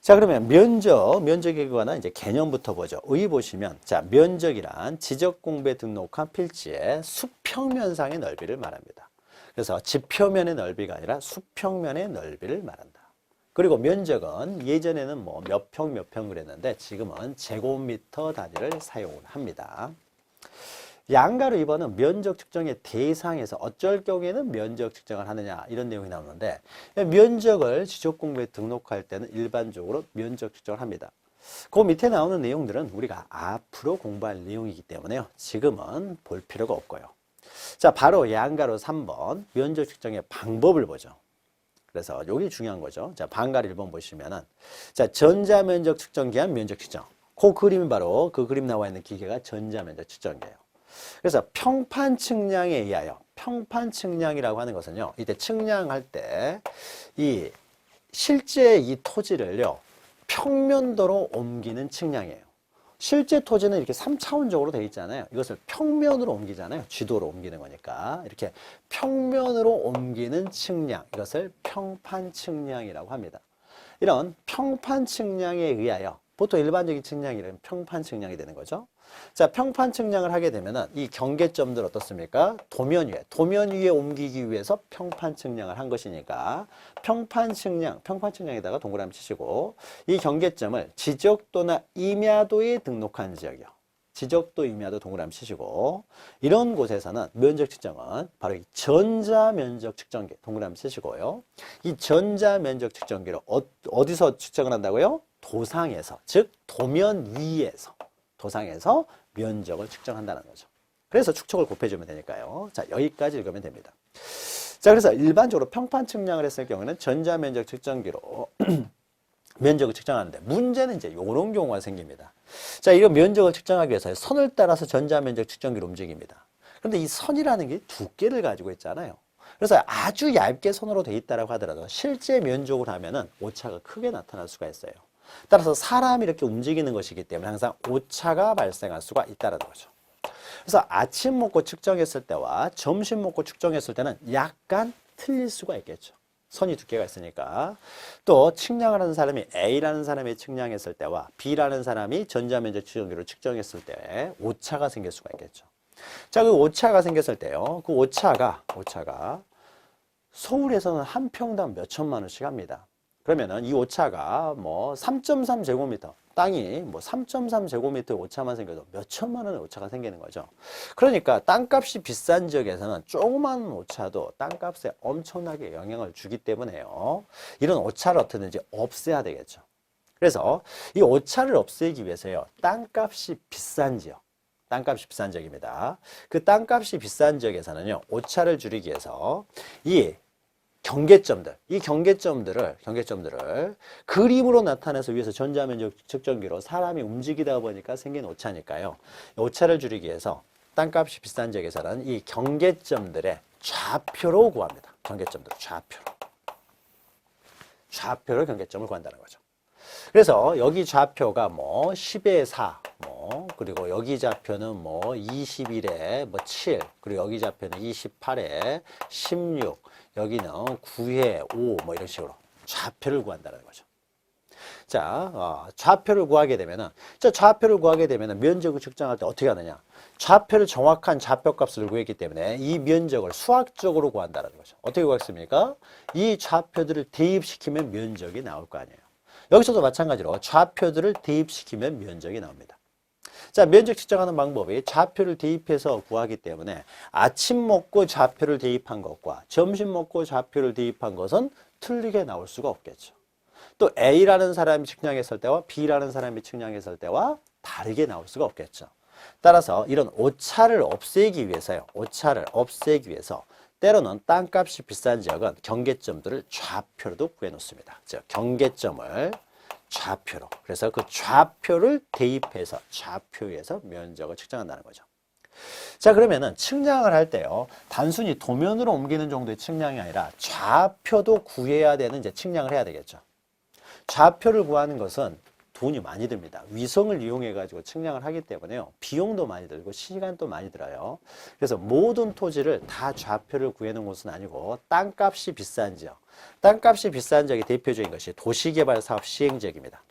자, 그러면 면적에 관한 이제 개념부터 보죠. 의 보시면, 자, 면적이란 지적공부에 등록한 필지의 수평면상의 넓이를 말합니다. 그래서 지표면의 넓이가 아니라 수평면의 넓이를 말한다. 그리고 면적은 예전에는 몇 평 그랬는데 지금은 제곱미터 단위를 사용을 합니다. 양가로 2번은 면적 측정의 대상에서 어쩔 경우에는 면적 측정을 하느냐 이런 내용이 나오는데 면적을 지적공부에 등록할 때는 일반적으로 면적 측정을 합니다. 그 밑에 나오는 내용들은 우리가 앞으로 공부할 내용이기 때문에요. 지금은 볼 필요가 없고요. 자, 바로 양가로 3번 면적 측정의 방법을 보죠. 그래서 여기 중요한 거죠. 자, 방갈 1번 보시면은 자, 전자면적 측정기한 면적 측정. 그 그림이 바로 그 그림 나와 있는 기계가 전자면적 측정기예요. 그래서 평판 측량에 의하여 평판 측량이라고 하는 것은요. 이때 측량할 때 이 실제 이 토지를요. 평면도로 옮기는 측량이에요. 실제 토지는 이렇게 3차원적으로 되어 있잖아요. 이것을 평면으로 옮기잖아요. 지도로 옮기는 거니까. 이렇게 평면으로 옮기는 측량. 이것을 평판 측량이라고 합니다. 이런 평판 측량에 의하여 보통 일반적인 측량이라면 평판 측량이 되는 거죠. 자, 평판 측량을 하게 되면은 이 경계점들 어떻습니까? 도면 위에 옮기기 위해서 평판 측량을 한 것이니까 평판 측량에다가 동그라미 치시고 이 경계점을 지적도나 임야도에 등록한 지역이요. 지적도, 임야도 동그라미 치시고 이런 곳에서는 면적 측정은 바로 이 전자면적 측정기 동그라미 치시고요. 이 전자면적 측정기를 어디서 측정을 한다고요? 도상에서, 즉 도면 위에서. 도상에서 면적을 측정한다는 거죠. 그래서 축척을 곱해주면 되니까요. 자, 여기까지 읽으면 됩니다. 자, 그래서 일반적으로 평판 측량을 했을 경우에는 전자면적 측정기로 면적을 측정하는데 문제는 이제 이런 경우가 생깁니다. 자, 이거 면적을 측정하기 위해서 선을 따라서 전자면적 측정기로 움직입니다. 그런데 이 선이라는 게 두께를 가지고 있잖아요. 그래서 아주 얇게 선으로 돼 있다고 하더라도 실제 면적으로 하면은 오차가 크게 나타날 수가 있어요. 따라서 사람이 이렇게 움직이는 것이기 때문에 항상 오차가 발생할 수가 있다는 거죠. 그래서 아침 먹고 측정했을 때와 점심 먹고 측정했을 때는 약간 틀릴 수가 있겠죠. 선이 두께가 있으니까. 또 측량을 하는 사람이 A라는 사람이 측량했을 때와 B라는 사람이 전자면적 측정기로 측정했을 때 오차가 생길 수가 있겠죠. 자, 그 오차가 생겼을 때요. 그 오차가 서울에서는 한 평당 몇 천만 원씩 합니다. 그러면은 이 오차가 뭐 3.3 제곱미터, 땅이 뭐 3.3 제곱미터 오차만 생겨도 몇 천만 원의 오차가 생기는 거죠. 그러니까 땅값이 비싼 지역에서는 조그만 오차도 땅값에 엄청나게 영향을 주기 때문에요. 이런 오차를 어떻게든지 없애야 되겠죠. 그래서 이 오차를 없애기 위해서요. 땅값이 비싼 지역입니다. 그 땅값이 비싼 지역에서는요. 오차를 줄이기 위해서 이 경계점들을 그림으로 나타내서 위해서 전자면적 측정기로 사람이 움직이다 보니까 생긴 오차니까요. 오차를 줄이기 위해서 땅값이 비싼 지역에서는 이 경계점들의 좌표로 구합니다. 좌표로 경계점을 구한다는 거죠. 그래서 여기 좌표가 뭐 10의 4, 그리고 여기 좌표는 뭐 21에 뭐 7, 그리고 여기 좌표는 28에 16, 여기는 9에 5, 뭐 이런 식으로 좌표를 구한다는 거죠. 자, 좌표를 구하게 되면은, 면적을 측정할 때 어떻게 하느냐? 정확한 좌표값을 구했기 때문에 이 면적을 수학적으로 구한다는 거죠. 어떻게 구했습니까? 이 좌표들을 대입시키면 면적이 나올 거 아니에요. 여기서도 마찬가지로 좌표들을 대입시키면 면적이 나옵니다. 자, 면적 측정하는 방법이 좌표를 대입해서 구하기 때문에 아침 먹고 좌표를 대입한 것과 점심 먹고 좌표를 대입한 것은 틀리게 나올 수가 없겠죠. 또 A라는 사람이 측량했을 때와 B라는 사람이 측량했을 때와 다르게 나올 수가 없겠죠. 따라서 이런 오차를 없애기 위해서 때로는 땅값이 비싼 지역은 경계점들을 좌표로도 구해 놓습니다. 즉 경계점을 좌표로. 그래서 그 좌표를 대입해서 좌표에서 면적을 측정한다는 거죠. 자, 그러면은 측량을 할 때요. 단순히 도면으로 옮기는 정도의 측량이 아니라 좌표도 구해야 되는 이제 측량을 해야 되겠죠. 좌표를 구하는 것은 돈이 많이 듭니다. 위성을 이용해 가지고 측량을 하기 때문에요. 비용도 많이 들고 시간도 많이 들어요. 그래서 모든 토지를 다 좌표를 구해놓은 곳은 아니고 땅값이 비싼 지역이 대표적인 것이 도시개발 사업 시행 지역입니다.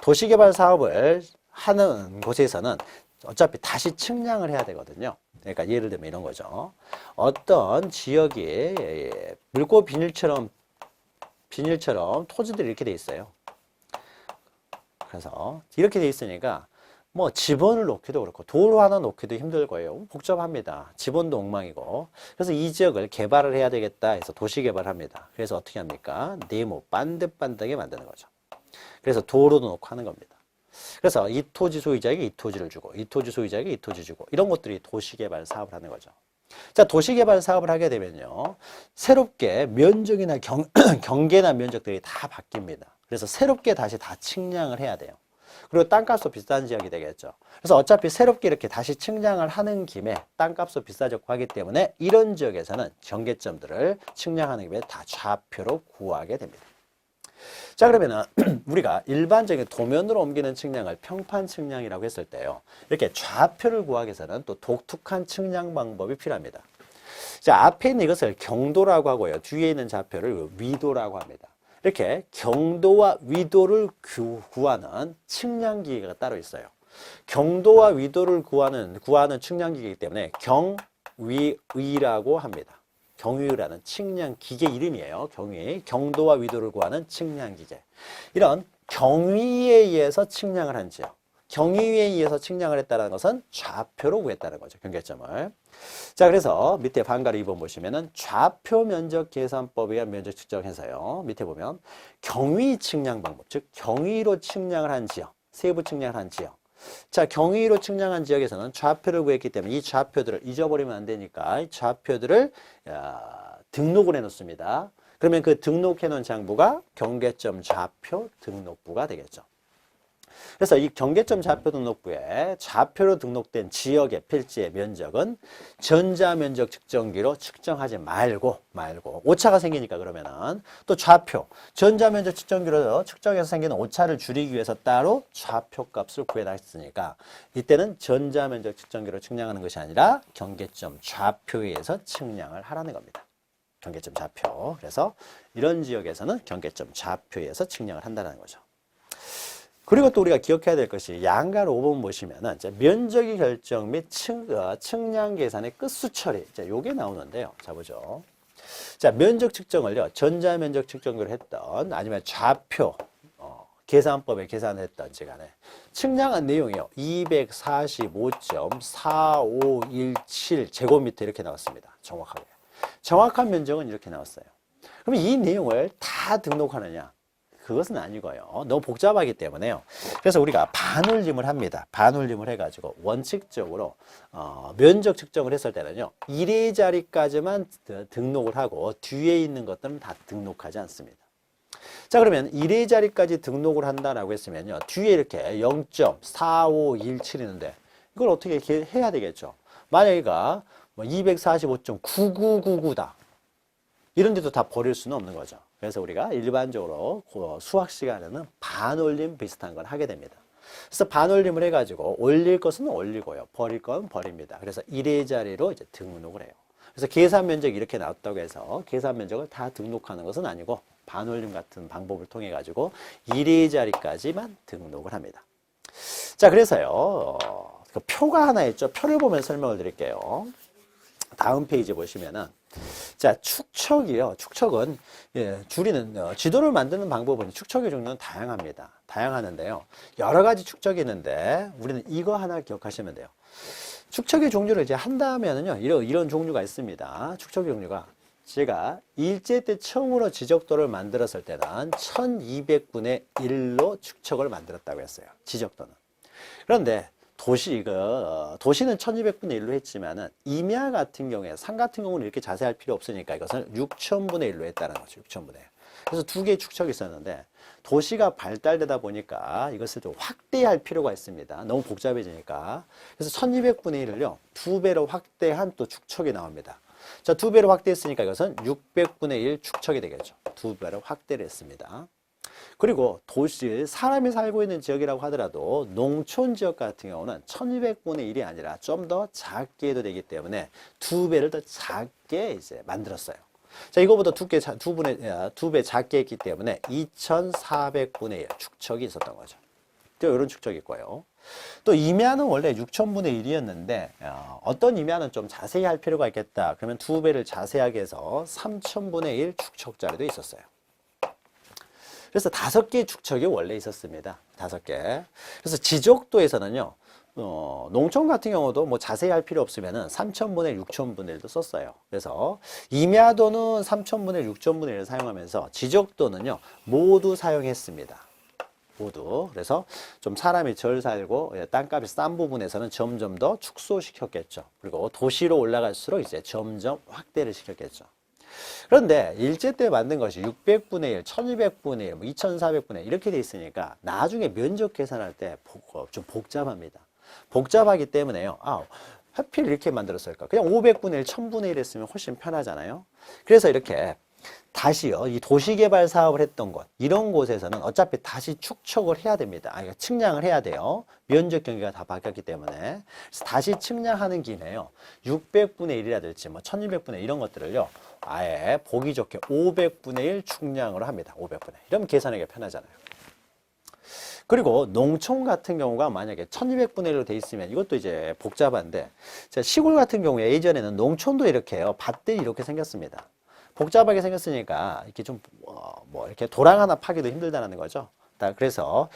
도시개발 사업을 하는 곳에서는 어차피 다시 측량을 해야 되거든요. 그러니까 예를 들면 이런 거죠. 어떤 지역이 물고 비닐처럼 토지들이 이렇게 돼 있어요. 그래서 이렇게 돼 있으니까 뭐 지번을 놓기도 그렇고 도로 하나 놓기도 힘들 거예요. 복잡합니다. 지번도 엉망이고. 그래서 이 지역을 개발을 해야 되겠다 해서 도시 개발합니다. 그래서 어떻게 합니까? 네모 반듯반듯하게 만드는 거죠. 그래서 도로도 놓고 하는 겁니다. 그래서 이 토지 소유자에게 이 토지를 주고 이 토지 소유자에게 이 토지 주고 이런 것들이 도시 개발 사업을 하는 거죠. 자, 도시개발 사업을 하게 되면요. 새롭게 면적이나 경계나 면적들이 다 바뀝니다. 그래서 새롭게 다시 다 측량을 해야 돼요. 그리고 땅값도 비싼 지역이 되겠죠. 그래서 어차피 새롭게 이렇게 다시 측량을 하는 김에 땅값도 비싸졌고 하기 때문에 이런 지역에서는 경계점들을 측량하는 김에 다 좌표로 구하게 됩니다. 자, 그러면은 우리가 일반적인 도면으로 옮기는 측량을 평판 측량이라고 했을 때요. 이렇게 좌표를 구하기 위해서는 또 독특한 측량 방법이 필요합니다. 자, 앞에 있는 이것을 경도라고 하고요. 뒤에 있는 좌표를 위도라고 합니다. 이렇게 경도와 위도를 구하는 측량기계가 따로 있어요. 경도와 위도를 구하는 측량기계이기 때문에 경위의라고 합니다. 경위의라는 측량기계 이름이에요. 경위, 경도와 위도를 구하는 측량기계. 이런 경위에 의해서 측량을 한 지역, 경위에 의해서 측량을 했다는 것은 좌표로 구했다는 거죠. 경계점을. 자, 그래서 밑에 방가를 2번 보시면은 좌표 면적 계산법에 의한 면적 측정해서요. 밑에 보면 경위 측량 방법, 즉 경위로 측량을 한 지역, 세부 측량을 한 지역. 자, 경위로 측량한 지역에서는 좌표를 구했기 때문에 이 좌표들을 잊어버리면 안 되니까 이 좌표들을 등록을 해 놓습니다. 그러면 그 등록해 놓은 장부가 경계점 좌표 등록부가 되겠죠. 그래서 이 경계점 좌표 등록부에 좌표로 등록된 지역의 필지의 면적은 전자면적 측정기로 측정하지 말고 오차가 생기니까 그러면은 또 좌표, 전자면적 측정기로 측정해서 생기는 오차를 줄이기 위해서 따로 좌표 값을 구해놨으니까 이때는 전자면적 측정기로 측량하는 것이 아니라 경계점 좌표에 의해서 측량을 하라는 겁니다. 경계점 좌표. 그래서 이런 지역에서는 경계점 좌표에 의해서 측량을 한다는 거죠. 그리고 또 우리가 기억해야 될 것이 양가로 5번 보시면은 이제 면적의 결정 및 측량 계산의 끝수 처리. 이제 요게 나오는데요. 자, 보죠. 자, 면적 측정을요. 전자면적 측정기로 했던 아니면 좌표 계산법에 계산을 했던지 간에 측량한 내용이요. 245.4517 제곱미터 이렇게 나왔습니다. 정확하게. 정확한 면적은 이렇게 나왔어요. 그럼 이 내용을 다 등록하느냐? 그것은 아니고요. 너무 복잡하기 때문에요. 그래서 우리가 반올림을 합니다. 반올림을 해가지고 원칙적으로 면적 측정을 했을 때는요. 1의 자리까지만 등록을 하고 뒤에 있는 것들은 다 등록하지 않습니다. 자, 그러면 1의 자리까지 등록을 한다라고 했으면요. 뒤에 이렇게 0.4517 있는데 이걸 어떻게 이렇게 해야 되겠죠. 만약에 245.9999다. 이런 데도 다 버릴 수는 없는 거죠. 그래서 우리가 일반적으로 수학 시간에는 반올림 비슷한 걸 하게 됩니다. 그래서 반올림을 해가지고 올릴 것은 올리고요. 버릴 건 버립니다. 그래서 1의 자리로 이제 등록을 해요. 그래서 계산 면적이 이렇게 나왔다고 해서 계산 면적을 다 등록하는 것은 아니고 반올림 같은 방법을 통해 가지고 1의 자리까지만 등록을 합니다. 자, 그래서요. 그 표가 하나 있죠. 표를 보면 설명을 드릴게요. 다음 페이지 보시면은 자, 축척이요. 축척은 줄이는 지도를 만드는 방법은 축척의 종류는 다양합니다. 다양하는데요. 여러 가지 축척이 있는데 우리는 이거 하나 기억하시면 돼요. 축척의 종류를 이제 한다면은요. 이런 종류가 있습니다. 축척의 종류가 제가 일제 때 처음으로 지적도를 만들었을 때는 1200분의 1로 축척을 만들었다고 했어요. 지적도는. 그런데 도시는 1200분의 1로 했지만은 임야 같은 경우에 산 같은 경우는 이렇게 자세할 필요 없으니까 이것은 6000분의 1로 했다는 거죠. 6000분의 1. 그래서 두 개의 축척이 있었는데 도시가 발달되다 보니까 이것을 좀 확대할 필요가 있습니다. 너무 복잡해지니까. 그래서 1200분의 1을요. 2배로 확대한 또 축척이 나옵니다. 자, 2배로 확대했으니까 이것은 600분의 1 축척이 되겠죠. 2배로 확대를 했습니다. 그리고 도시, 사람이 살고 있는 지역이라고 하더라도 농촌 지역 같은 경우는 1200분의 1이 아니라 좀 더 작게 해도 되기 때문에 2배를 더 작게 이제 만들었어요. 자, 이거보다 2배 작게 했기 때문에 2400분의 1 축척이 있었던 거죠. 또 이런 축척이 있고요. 또 임야는 원래 6000분의 1이었는데 어떤 임야는 좀 자세히 할 필요가 있겠다. 그러면 2배를 자세하게 해서 3000분의 1 축척자리도 있었어요. 그래서 5개의 축척이 원래 있었습니다. 5개. 그래서 지적도에서는요, 농촌 같은 경우도 뭐 자세히 할 필요 없으면은 3000분의 1, 6000분의 1도 썼어요. 그래서 임야도는 3000분의 1, 6000분의 1을 사용하면서 지적도는요, 모두 사용했습니다. 모두. 그래서 좀 사람이 절 살고 땅값이 싼 부분에서는 점점 더 축소시켰겠죠. 그리고 도시로 올라갈수록 이제 점점 확대를 시켰겠죠. 그런데 일제 때 만든 것이 600분의 1, 1200분의 1, 뭐 2400분의 1 이렇게 돼 있으니까 나중에 면적 계산할 때 좀 복잡합니다. 복잡하기 때문에요. 하필 이렇게 만들었을까? 그냥 500분의 1, 1000분의 1 했으면 훨씬 편하잖아요. 그래서 이렇게 다시요, 이 도시개발 사업을 했던 곳, 이런 곳에서는 어차피 다시 축척을 해야 됩니다. 그러니까 측량을 해야 돼요. 면적 경계가 다 바뀌었기 때문에. 그래서 다시 측량하는 김에요, 600분의 1이라든지 뭐 1200분의 1 이런 것들을요, 아예 보기 좋게 500분의 1 축량으로 합니다. 500분의 1. 이러면 계산하기가 편하잖아요. 그리고 농촌 같은 경우가 만약에 1200분의 1로 돼 있으면 이것도 이제 복잡한데, 시골 같은 경우에 예전에는 농촌도 이렇게 해요. 밭들이 이렇게 생겼습니다. 복잡하게 생겼으니까 이렇게 좀 이렇게 도랑 하나 파기도 힘들다는 거죠. 그래서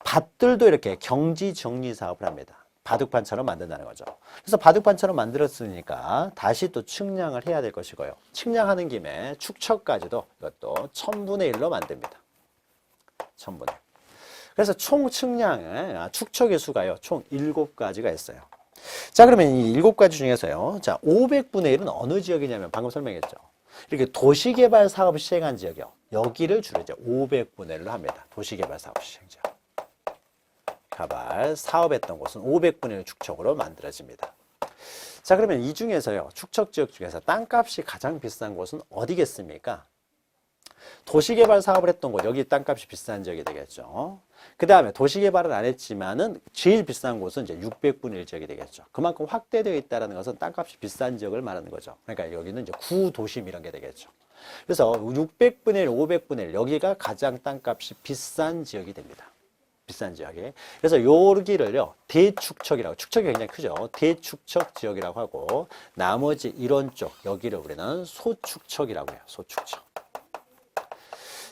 밭들도 이렇게 경지 정리 사업을 합니다. 바둑판처럼 만든다는 거죠. 그래서 바둑판처럼 만들었으니까 다시 또 측량을 해야 될 것이고요. 측량하는 김에 축척까지도 이것도 1000분의 1로 만듭니다. 1000분의 1. 그래서 총 측량의 축척의 수가요, 총 7가지가 있어요. 자, 그러면 이 7가지 중에서요, 자, 500분의 1은 어느 지역이냐면 방금 설명했죠. 이렇게 도시개발 사업을 시행한 지역이요, 여기를 주로 이제 500분의 1로 합니다. 도시개발 사업 시행 지역. 개발 사업했던 곳은 500분의 1 축척으로 만들어집니다. 자, 그러면 이 중에서요, 축척 지역 중에서 땅값이 가장 비싼 곳은 어디겠습니까? 도시개발 사업을 했던 곳, 여기 땅값이 비싼 지역이 되겠죠. 그 다음에 도시개발은 안 했지만은 제일 비싼 곳은 이제 600분의 1 지역이 되겠죠. 그만큼 확대되어 있다는 것은 땅값이 비싼 지역을 말하는 거죠. 그러니까 여기는 이제 구도심 이런 게 되겠죠. 그래서 600분의 1, 500분의 1 여기가 가장 땅값이 비싼 지역이 됩니다. 비싼 지역이. 그래서 여기를요, 대축척이라고, 축척이 굉장히 크죠. 대축척 지역이라고 하고, 나머지 이런 쪽 여기를 우리는 소축척이라고 해요. 소축척.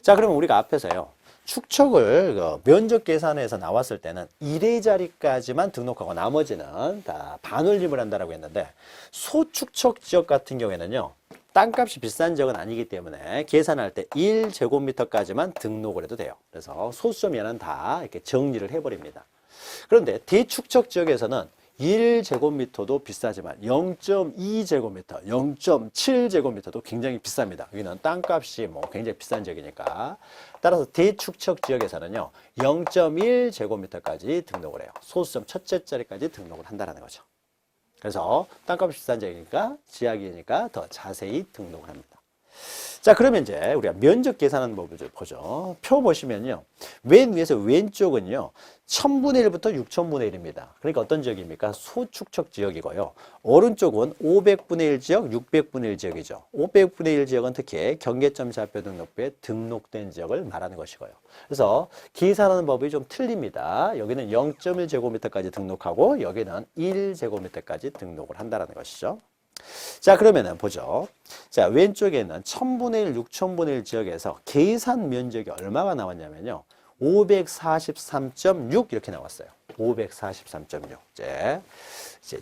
자, 그러면 우리가 앞에서요, 축척을 면적 계산에서 나왔을 때는 1의 자리까지만 등록하고 나머지는 다 반올림을 한다라고 했는데, 소축척 지역 같은 경우에는요, 땅값이 비싼 지역은 아니기 때문에 계산할 때 1제곱미터까지만 등록을 해도 돼요. 그래서 소수점에는 다 이렇게 정리를 해버립니다. 그런데 대축척 지역에서는 1제곱미터도 비싸지만 0.2제곱미터, 0.7제곱미터도 굉장히 비쌉니다. 여기는 땅값이 굉장히 비싼 지역이니까. 따라서 대축척 지역에서는요, 0.1제곱미터까지 등록을 해요. 소수점 첫째 자리까지 등록을 한다는 거죠. 그래서 땅값이 비싼 지역이니까, 지역이니까 더 자세히 등록을 합니다. 자, 그러면 이제 우리가 면적 계산하는 법을 좀 보죠. 표 보시면요, 맨 위에서 왼쪽은요, 1000분의 1부터 6000분의 1입니다. 그러니까 어떤 지역입니까? 소축척 지역이고요. 오른쪽은 500분의 1 지역, 600분의 1 지역이죠. 500분의 1 지역은 특히 경계점 좌표 등록부에 등록된 지역을 말하는 것이고요. 그래서 계산하는 법이 좀 틀립니다. 여기는 0.1제곱미터까지 등록하고 여기는 1제곱미터까지 등록을 한다는 것이죠. 자, 그러면은 보죠. 자, 왼쪽에는 1000분의 1, 6000분의 1 지역에서 계산 면적이 얼마가 나왔냐면요, 543.6 이렇게 나왔어요. 543.6. 이제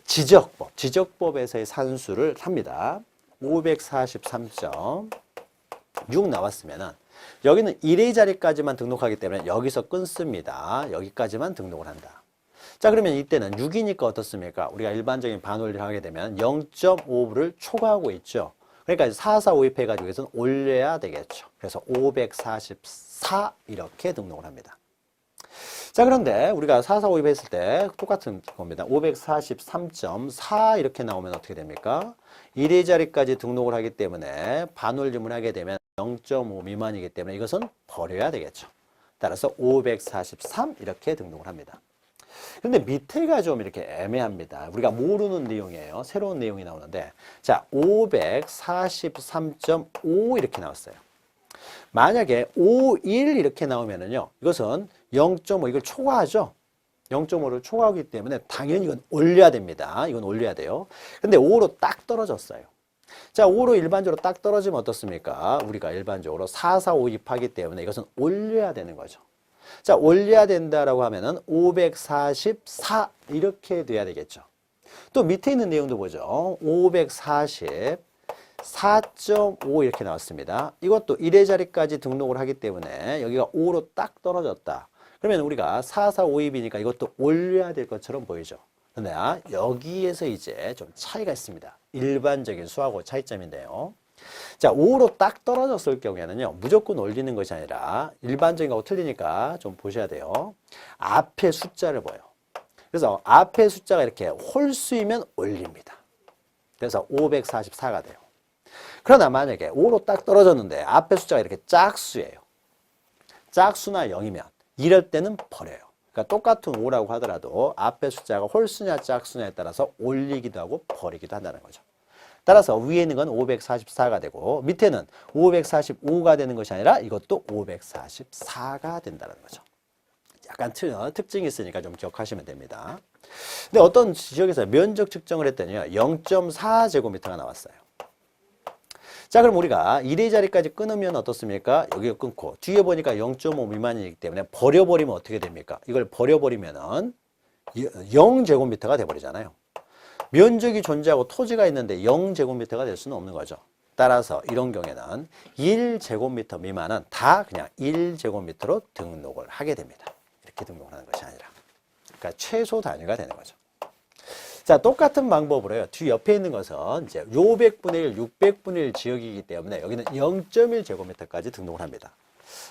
지적법에서의 산수를 합니다. 543.6 나왔으면은 여기는 1의 자리까지만 등록하기 때문에 여기서 끊습니다. 여기까지만 등록을 한다. 자, 그러면 이때는 6이니까 어떻습니까? 우리가 일반적인 반올림을 하게 되면 0.5를 초과하고 있죠. 그러니까 4452 해가지고 여기서는 올려야 되겠죠. 그래서 544 이렇게 등록을 합니다. 자, 그런데 우리가 4452 했을 때 똑같은 겁니다. 543.4 이렇게 나오면 어떻게 됩니까? 1의 자리까지 등록을 하기 때문에 반올림을 하게 되면 0.5 미만이기 때문에 이것은 버려야 되겠죠. 따라서 543 이렇게 등록을 합니다. 근데 밑에가 좀 이렇게 애매합니다. 우리가 모르는 내용이에요. 새로운 내용이 나오는데, 자, 543.5 이렇게 나왔어요. 만약에 51 이렇게 나오면은요, 이것은 0.5 이걸 초과하죠. 0.5를 초과하기 때문에 당연히 이건 올려야 됩니다. 이건 올려야 돼요. 근데 5로 딱 떨어졌어요. 자, 5로 일반적으로 딱 떨어지면 어떻습니까? 우리가 일반적으로 4452 하기 때문에 이것은 올려야 되는 거죠. 자, 올려야 된다라고 하면은 544 이렇게 돼야 되겠죠. 또 밑에 있는 내용도 보죠. 544.5 이렇게 나왔습니다. 이것도 1의 자리까지 등록을 하기 때문에 여기가 5로 딱 떨어졌다. 그러면 우리가 4, 4, 5, 2이니까 이것도 올려야 될 것처럼 보이죠. 근데 여기에서 이제 좀 차이가 있습니다. 일반적인 수하고 차이점인데요. 자, 5로 딱 떨어졌을 경우에는요, 무조건 올리는 것이 아니라 일반적인 거하고 틀리니까 좀 보셔야 돼요. 앞에 숫자를 봐요. 그래서 앞에 숫자가 이렇게 홀수이면 올립니다. 그래서 544가 돼요. 그러나 만약에 5로 딱 떨어졌는데 앞에 숫자가 이렇게 짝수예요. 짝수나 0이면 이럴 때는 버려요. 그러니까 똑같은 5라고 하더라도 앞에 숫자가 홀수냐 짝수냐에 따라서 올리기도 하고 버리기도 한다는 거죠. 따라서 위에 있는 건 544가 되고 밑에는 545가 되는 것이 아니라 이것도 544가 된다는 거죠. 약간 특징이 있으니까 좀 기억하시면 됩니다. 근데 어떤 지역에서 면적 측정을 했더니요, 0.4제곱미터가 나왔어요. 자, 그럼 우리가 1의 자리까지 끊으면 어떻습니까? 여기 끊고 뒤에 보니까 0.5 미만이기 때문에 버려버리면 어떻게 됩니까? 이걸 버려버리면은 0제곱미터가 돼버리잖아요. 면적이 존재하고 토지가 있는데 0제곱미터가 될 수는 없는 거죠. 따라서 이런 경우에는 1제곱미터 미만은 다 그냥 1제곱미터로 등록을 하게 됩니다. 이렇게 등록을 하는 것이 아니라. 그러니까 최소 단위가 되는 거죠. 자, 똑같은 방법으로요. 뒤 옆에 있는 것은 이제 500분의 1, 600분의 1 지역이기 때문에 여기는 0.1제곱미터까지 등록을 합니다.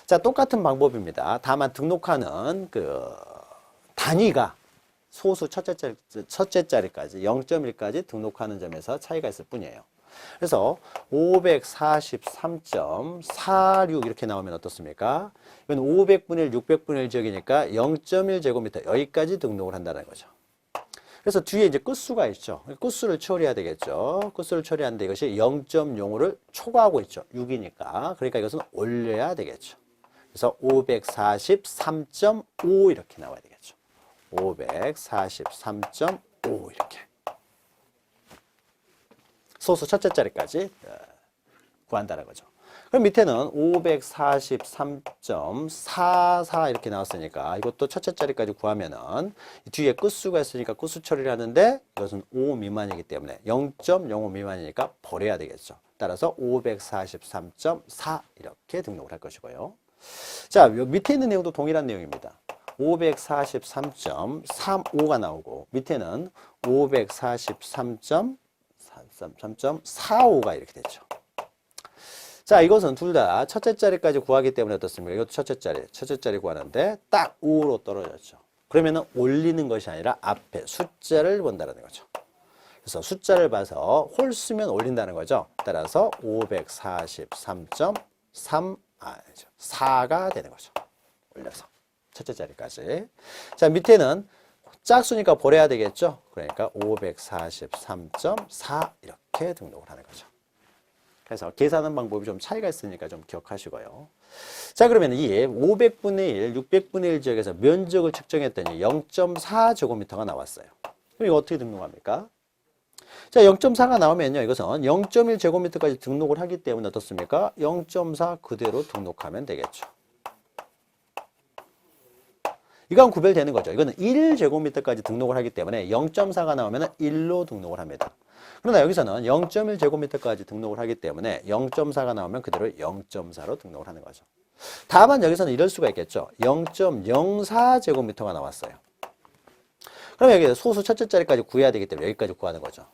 자, 똑같은 방법입니다. 다만 등록하는 그 단위가 소수 첫째 자리까지 0.1까지 등록하는 점에서 차이가 있을 뿐이에요. 그래서 543.46 이렇게 나오면 어떻습니까? 이건 500분의 1, 600분의 1 지역이니까 0.1제곱미터 여기까지 등록을 한다는 거죠. 그래서 뒤에 이제 끝수가 있죠. 끝수를 처리해야 되겠죠. 끝수를 처리하는데 이것이 0.05를 초과하고 있죠. 6이니까. 그러니까 이것은 올려야 되겠죠. 그래서 543.5 이렇게 나와야 되겠죠. 543.5 이렇게. 소수 첫째 자리까지 구한다는 거죠. 그럼 밑에는 543.44 이렇게 나왔으니까 이것도 첫째 자리까지 구하면은 뒤에 끝수가 있으니까 끝수 처리를 하는데 이것은 5 미만이기 때문에 0.05 미만이니까 버려야 되겠죠. 따라서 543.4 이렇게 등록을 할 것이고요. 자, 밑에 있는 내용도 동일한 내용입니다. 543.35가 나오고 밑에는 543.45가 이렇게 되죠. 자, 이것은 둘 다 첫째 자리까지 구하기 때문에 어떻습니까? 이것도 첫째 자리 구하는데 딱 5로 떨어졌죠. 그러면은 올리는 것이 아니라 앞에 숫자를 본다는 거죠. 그래서 숫자를 봐서 홀수면 올린다는 거죠. 따라서 543.4가 되는 거죠. 올려서 첫째 자리까지. 자, 밑에는 짝수니까 버려야 되겠죠. 그러니까 543.4 이렇게 등록을 하는 거죠. 그래서 계산하는 방법이 좀 차이가 있으니까 좀 기억하시고요. 자, 그러면 이 500분의 1, 600분의 1 지역에서 면적을 측정했더니 0.4제곱미터가 나왔어요. 그럼 이거 어떻게 등록합니까? 자, 0.4가 나오면요. 이것은 0.1제곱미터까지 등록을 하기 때문에 어떻습니까? 0.4 그대로 등록하면 되겠죠. 이건 구별되는 거죠. 이거는 1제곱미터까지 등록을 하기 때문에 0.4가 나오면 1로 등록을 합니다. 그러나 여기서는 0.1제곱미터까지 등록을 하기 때문에 0.4가 나오면 그대로 0.4로 등록을 하는 거죠. 다만 여기서는 이럴 수가 있겠죠. 0.04제곱미터가 나왔어요. 그럼 여기 소수 첫째 자리까지 구해야 되기 때문에 여기까지 구하는 거죠.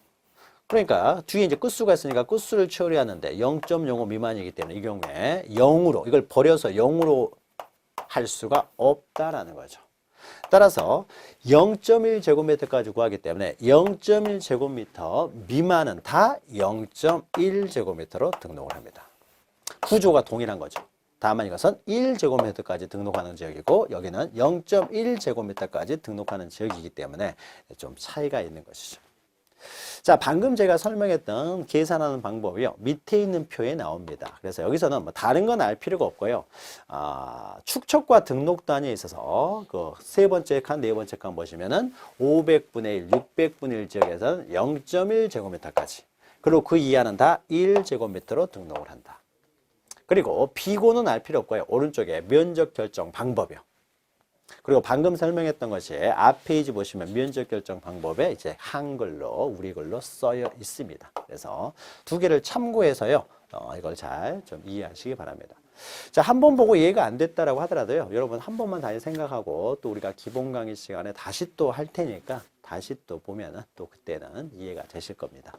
그러니까 뒤에 이제 끝수가 있으니까 끝수를 처리하는데 0.05 미만이기 때문에 이 경우에 0으로 이걸 버려서 0으로 할 수가 없다라는 거죠. 따라서 0.1제곱미터까지 구하기 때문에 0.1제곱미터 미만은 다 0.1제곱미터로 등록을 합니다. 구조가 동일한 거죠. 다만 이것은 1제곱미터까지 등록하는 지역이고 여기는 0.1제곱미터까지 등록하는 지역이기 때문에 좀 차이가 있는 것이죠. 자, 방금 제가 설명했던 계산하는 방법이요. 밑에 있는 표에 나옵니다. 그래서 여기서는 뭐 다른 건 알 필요가 없고요. 축척과 등록 단위에 있어서 그 세 번째 칸, 네 번째 칸 보시면은 500분의 1, 600분의 1 지역에서는 0.1제곱미터까지. 그리고 그 이하는 다 1제곱미터로 등록을 한다. 그리고 비고는 알 필요 없고요. 오른쪽에 면적 결정 방법이요. 그리고 방금 설명했던 것이 앞 페이지 보시면 면적 결정 방법에 이제 한글로 우리 글로 써여 있습니다. 그래서 두 개를 참고해서요. 이걸 잘 좀 이해하시기 바랍니다. 자, 한 번 보고 이해가 안 됐다라고 하더라도요. 여러분 한 번만 다시 생각하고 또 우리가 기본 강의 시간에 다시 또 할 테니까 다시 또 보면은 또 그때는 이해가 되실 겁니다.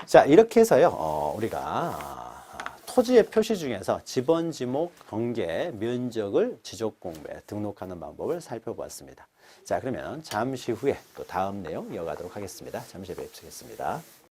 자, 이렇게 해서요. 우리가 토지의 표시 중에서 지번, 지목, 경계, 면적을 지적 공부에 등록하는 방법을 살펴보았습니다. 자, 그러면 잠시 후에 또 다음 내용 이어가도록 하겠습니다. 잠시 후에 뵙겠습니다.